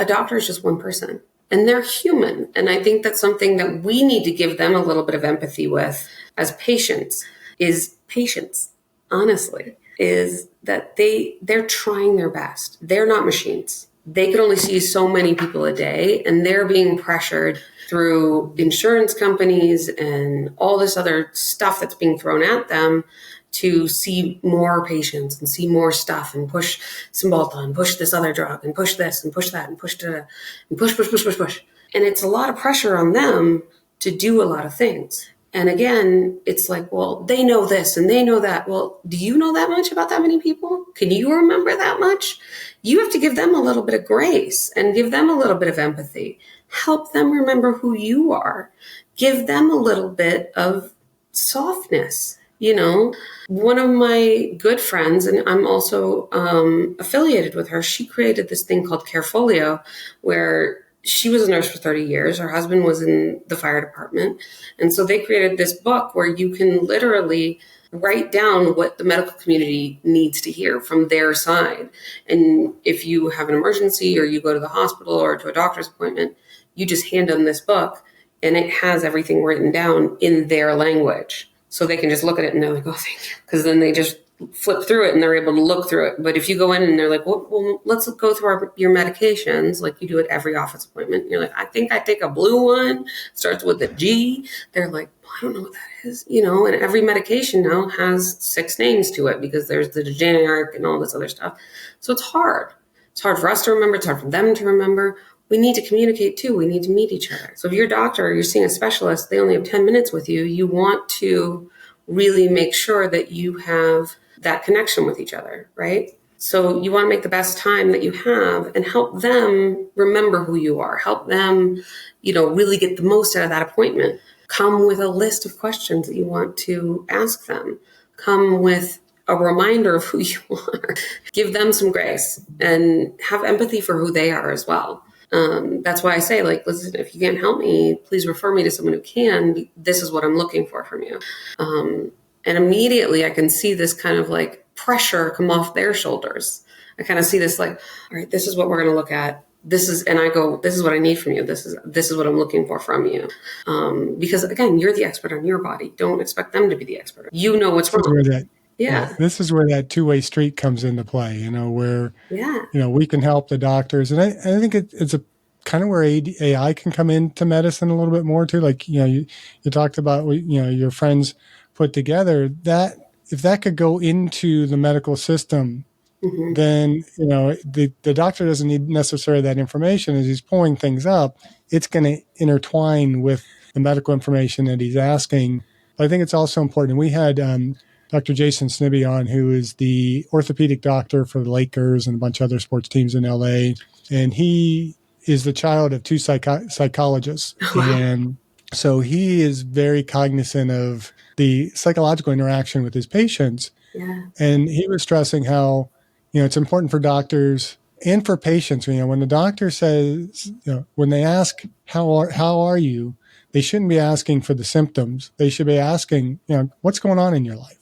doctor is just one person. And they're human. And I think that's something that we need to give them a little bit of empathy with as patients, is patience, honestly, is that they're trying their best. They're not machines. They can only see so many people a day, and they're being pressured through insurance companies and all this other stuff that's being thrown at them to see more patients and see more stuff and push Cymbalta and push this other drug and push this and push that and push. And it's a lot of pressure on them to do a lot of things. And again, it's like, well, they know this and they know that. Well, do you know that much about that many people? Can you remember that much? You have to give them a little bit of grace and give them a little bit of empathy. Help them remember who you are. Give them a little bit of softness. One of my good friends, and I'm also affiliated with her, she created this thing called Carefolio, where she was a nurse for 30 years. Her husband was in the fire department. And so they created this book where you can literally write down what the medical community needs to hear from their side. And if you have an emergency or you go to the hospital or to a doctor's appointment, you just hand them this book and it has everything written down in their language. So they can just look at it and they're like, oh, thank you. Because then they just flip through it and they're able to look through it. But if you go in and they're like, well let's go through your medications, like you do at every office appointment. You're like, I think I take a blue one, starts with a G. They're like, well, I don't know what that is. And every medication now has 6 names to it because there's the generic and all this other stuff. So it's hard. It's hard for us to remember. It's hard for them to remember. We need to communicate too. We need to meet each other. So if you're a doctor or you're seeing a specialist, they only have 10 minutes with you. You want to really make sure that you have that connection with each other, right? So you want to make the best time that you have and help them remember who you are. Help them, really get the most out of that appointment. Come with a list of questions that you want to ask them. Come with a reminder of who you are. Give them some grace and have empathy for who they are as well. That's why I say, like, listen, if you can't help me, please refer me to someone who can. This is what I'm looking for from you. And immediately I can see this kind of like pressure come off their shoulders. I kind of see this like, all right, this is what we're going to look at. And I go, this is what I need from you. This is what I'm looking for from you. Because again, you're the expert on your body. Don't expect them to be the expert. You know what's wrong. This is where that two-way street comes into play, where, we can help the doctors. And I think it's a kind of where AI can come into medicine a little bit more too. Like, you talked about, your friends put together that if that could go into the medical system, then, the doctor doesn't need necessarily that information as he's pulling things up. It's going to intertwine with the medical information that he's asking. But I think it's also important. We had Dr. Jason Snibbe on, who is the orthopedic doctor for the Lakers and a bunch of other sports teams in LA. And he is the child of two psychologists. And so he is very cognizant of the psychological interaction with his patients. Yeah. And he was stressing how, it's important for doctors and for patients. When the doctor says, when they ask, how are you? They shouldn't be asking for the symptoms. They should be asking, what's going on in your life?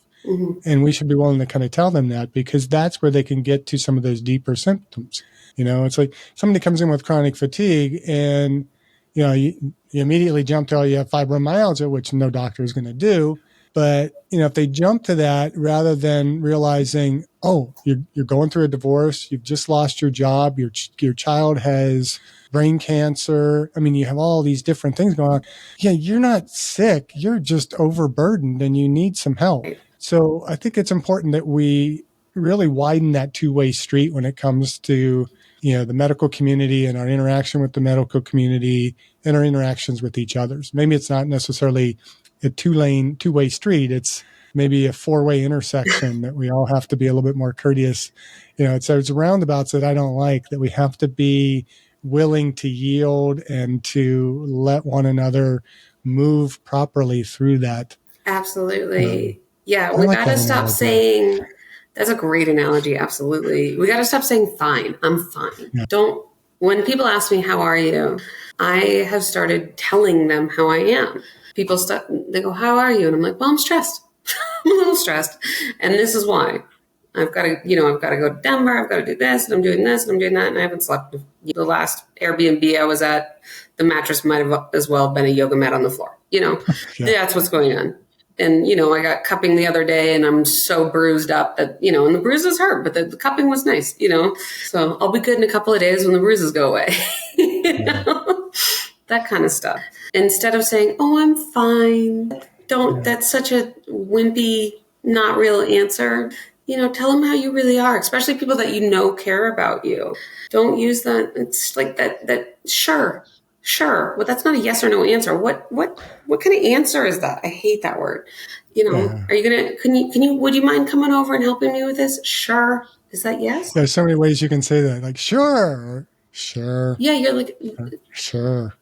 And we should be willing to kind of tell them that, because that's where they can get to some of those deeper symptoms. It's like somebody comes in with chronic fatigue and, you immediately jump to, you have fibromyalgia, which no doctor is going to do. But, if they jump to that rather than realizing, oh, you're going through a divorce, you've just lost your job, your child has brain cancer. I mean, you have all these different things going on. Yeah, you're not sick. You're just overburdened and you need some help. So I think it's important that we really widen that two-way street when it comes to, the medical community and our interaction with the medical community and our interactions with each other. Maybe it's not necessarily a two-way street. It's maybe a four-way intersection that we all have to be a little bit more courteous. It's roundabouts that I don't like, that we have to be willing to yield and to let one another move properly through that. Absolutely. Yeah, we got to stop saying, that's a great analogy. Absolutely. We got to stop saying, fine, I'm fine. Yeah. When people ask me, how are you? I have started telling them how I am. People they go, how are you? And I'm like, well, I'm stressed. I'm a little stressed. And this is why. I've got to go to Denver. I've got to do this, and I'm doing this, and I'm doing that. And I haven't slept. The last Airbnb I was at, the mattress might have as well been a yoga mat on the floor. That's what's going on. And, I got cupping the other day and I'm so bruised up that, and the bruises hurt, but the cupping was nice, so I'll be good in a couple of days when the bruises go away, that kind of stuff. Instead of saying, oh, I'm fine. That's such a wimpy, not real answer. Tell them how you really are, especially people that care about you. Don't use that. It's like that. Sure. Well, that's not a yes or no answer. What kind of answer is that? I hate that word. Are you would you mind coming over and helping me with this? Sure. Is that yes? There's so many ways you can say that, like, sure. Or, sure. Yeah. You're like, sure.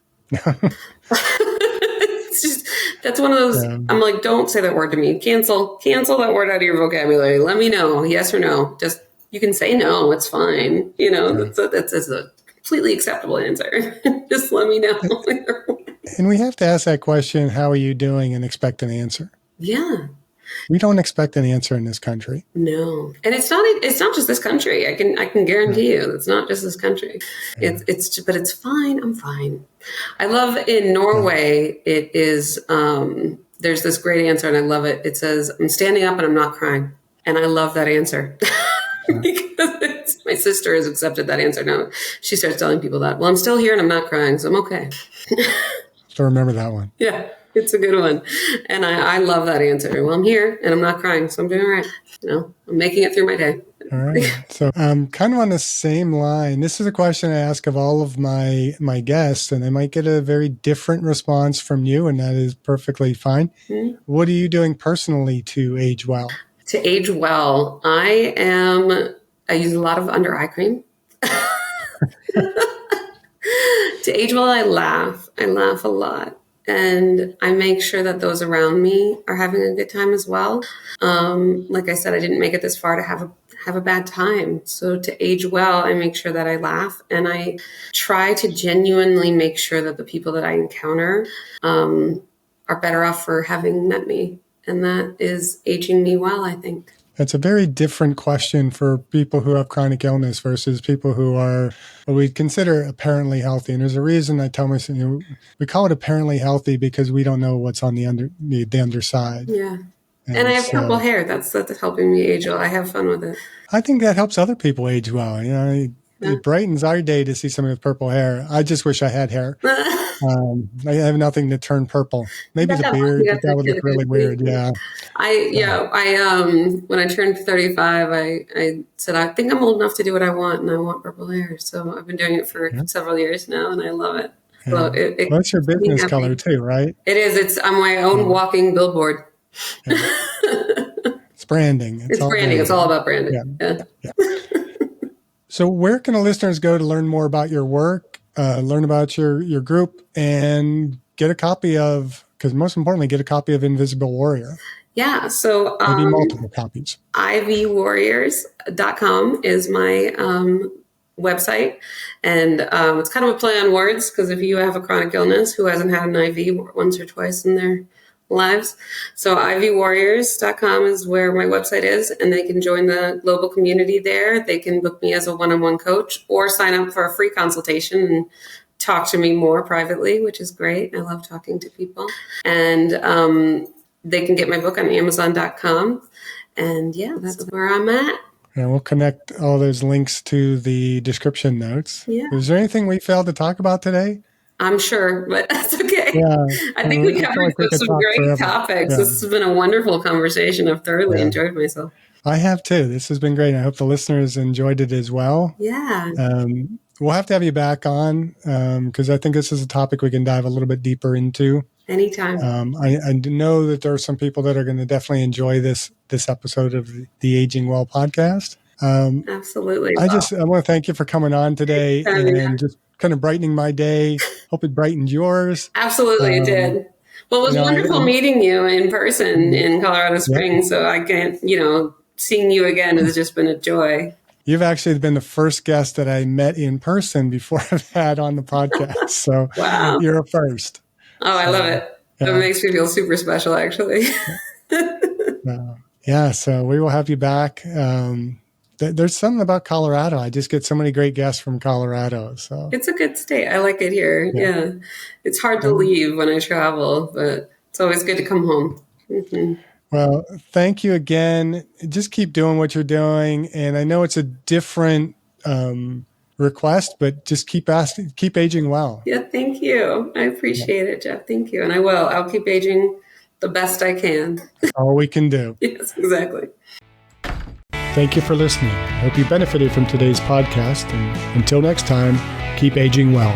It's just, that's one of those, I'm like, don't say that word to me. Cancel that word out of your vocabulary. Let me know. Yes or no. Just, you can say no. It's fine. That's a completely acceptable answer. Just let me know. And we have to ask that question, how are you doing, and expect an answer. Yeah. We don't expect an answer in this country. No. And it's not just this country. I can guarantee you it's not just this country. Yeah. But it's fine. I'm fine. I love in Norway, it is, there's this great answer and I love it. It says, I'm standing up and I'm not crying. And I love that answer. Because my sister has accepted that answer now. She starts telling people that, well, I'm still here and I'm not crying, so I'm okay. So remember that one. Yeah, it's a good one. And I love that answer. Well, I'm here and I'm not crying, so I'm doing all right. I'm making it through my day. All right. So kind of on the same line, this is a question I ask of all of my guests, and I might get a very different response from you, and that is perfectly fine. Mm-hmm. What are you doing personally to age well? To age well, I use a lot of under eye cream. To age well, I laugh. I laugh a lot. And I make sure that those around me are having a good time as well. Like I said, I didn't make it this far to have have a bad time. So to age well, I make sure that I laugh, and I try to genuinely make sure that the people that I encounter are better off for having met me. And that is aging me well, I think. It's a very different question for people who have chronic illness versus people who are what we consider apparently healthy. And there's a reason I tell myself, we call it apparently healthy because we don't know what's on the underside. Yeah. And I have purple hair. That's helping me age well. I have fun with it. I think that helps other people age well. It brightens our day to see somebody with purple hair. I just wish I had hair. I have nothing to turn purple. Maybe the beard, but that would look really weird. Yeah. When I turned 35, I said, I think I'm old enough to do what I want, and I want purple hair. So I've been doing it for several years now, and I love it. Yeah. So that's your business color too, right? It is. I'm my own walking billboard. Yeah. It's branding. It's branding. It's all about branding. Yeah. So where can the listeners go to learn more about your work, learn about your group, and get a copy of, because most importantly, get a copy of Invisible Warrior? Yeah. So maybe multiple copies. ivwarriors.com is my website. And it's kind of a play on words, because if you have a chronic illness, who hasn't had an IV once or twice in their lives? So ivwarriors.com is where my website is, and they can join the global community there. They can book me as a one-on-one coach or sign up for a free consultation and talk to me more privately, which is great. I love talking to people. And they can get my book on amazon.com. And yeah, that's where I'm at. And we'll connect all those links to the description notes. Yeah. Is there anything we failed to talk about today? I'm sure, but that's okay. Yeah, I think we covered some great topics. Yeah. This has been a wonderful conversation. I've thoroughly enjoyed myself. I have too. This has been great. I hope the listeners enjoyed it as well. Yeah. We'll have to have you back on because I think this is a topic we can dive a little bit deeper into. Anytime. I know that there are some people that are going to definitely enjoy this episode of the Aging Well podcast. Absolutely. I want to thank you for coming on today and just kind of brightening my day. Hope it brightened yours. Absolutely, it did. Well, it was wonderful meeting you in person in Colorado Springs. So I can't, seeing you again has just been a joy. You've actually been the first guest that I met in person before I've had on the podcast. So wow. You're a first. Oh, I love it. Yeah. It makes me feel super special, actually. So we will have you back. There's something about Colorado. I just get so many great guests from Colorado. So it's a good state. I like it here. Yeah. It's hard to leave when I travel, but it's always good to come home. Mm-hmm. Well, thank you again. Just keep doing what you're doing. And I know it's a different request, but just keep aging well. Yeah, thank you. I appreciate it, Jeff. Thank you. And I will. I'll keep aging the best I can. That's all we can do. Yes, exactly. Thank you for listening. I hope you benefited from today's podcast. And until next time, keep aging well.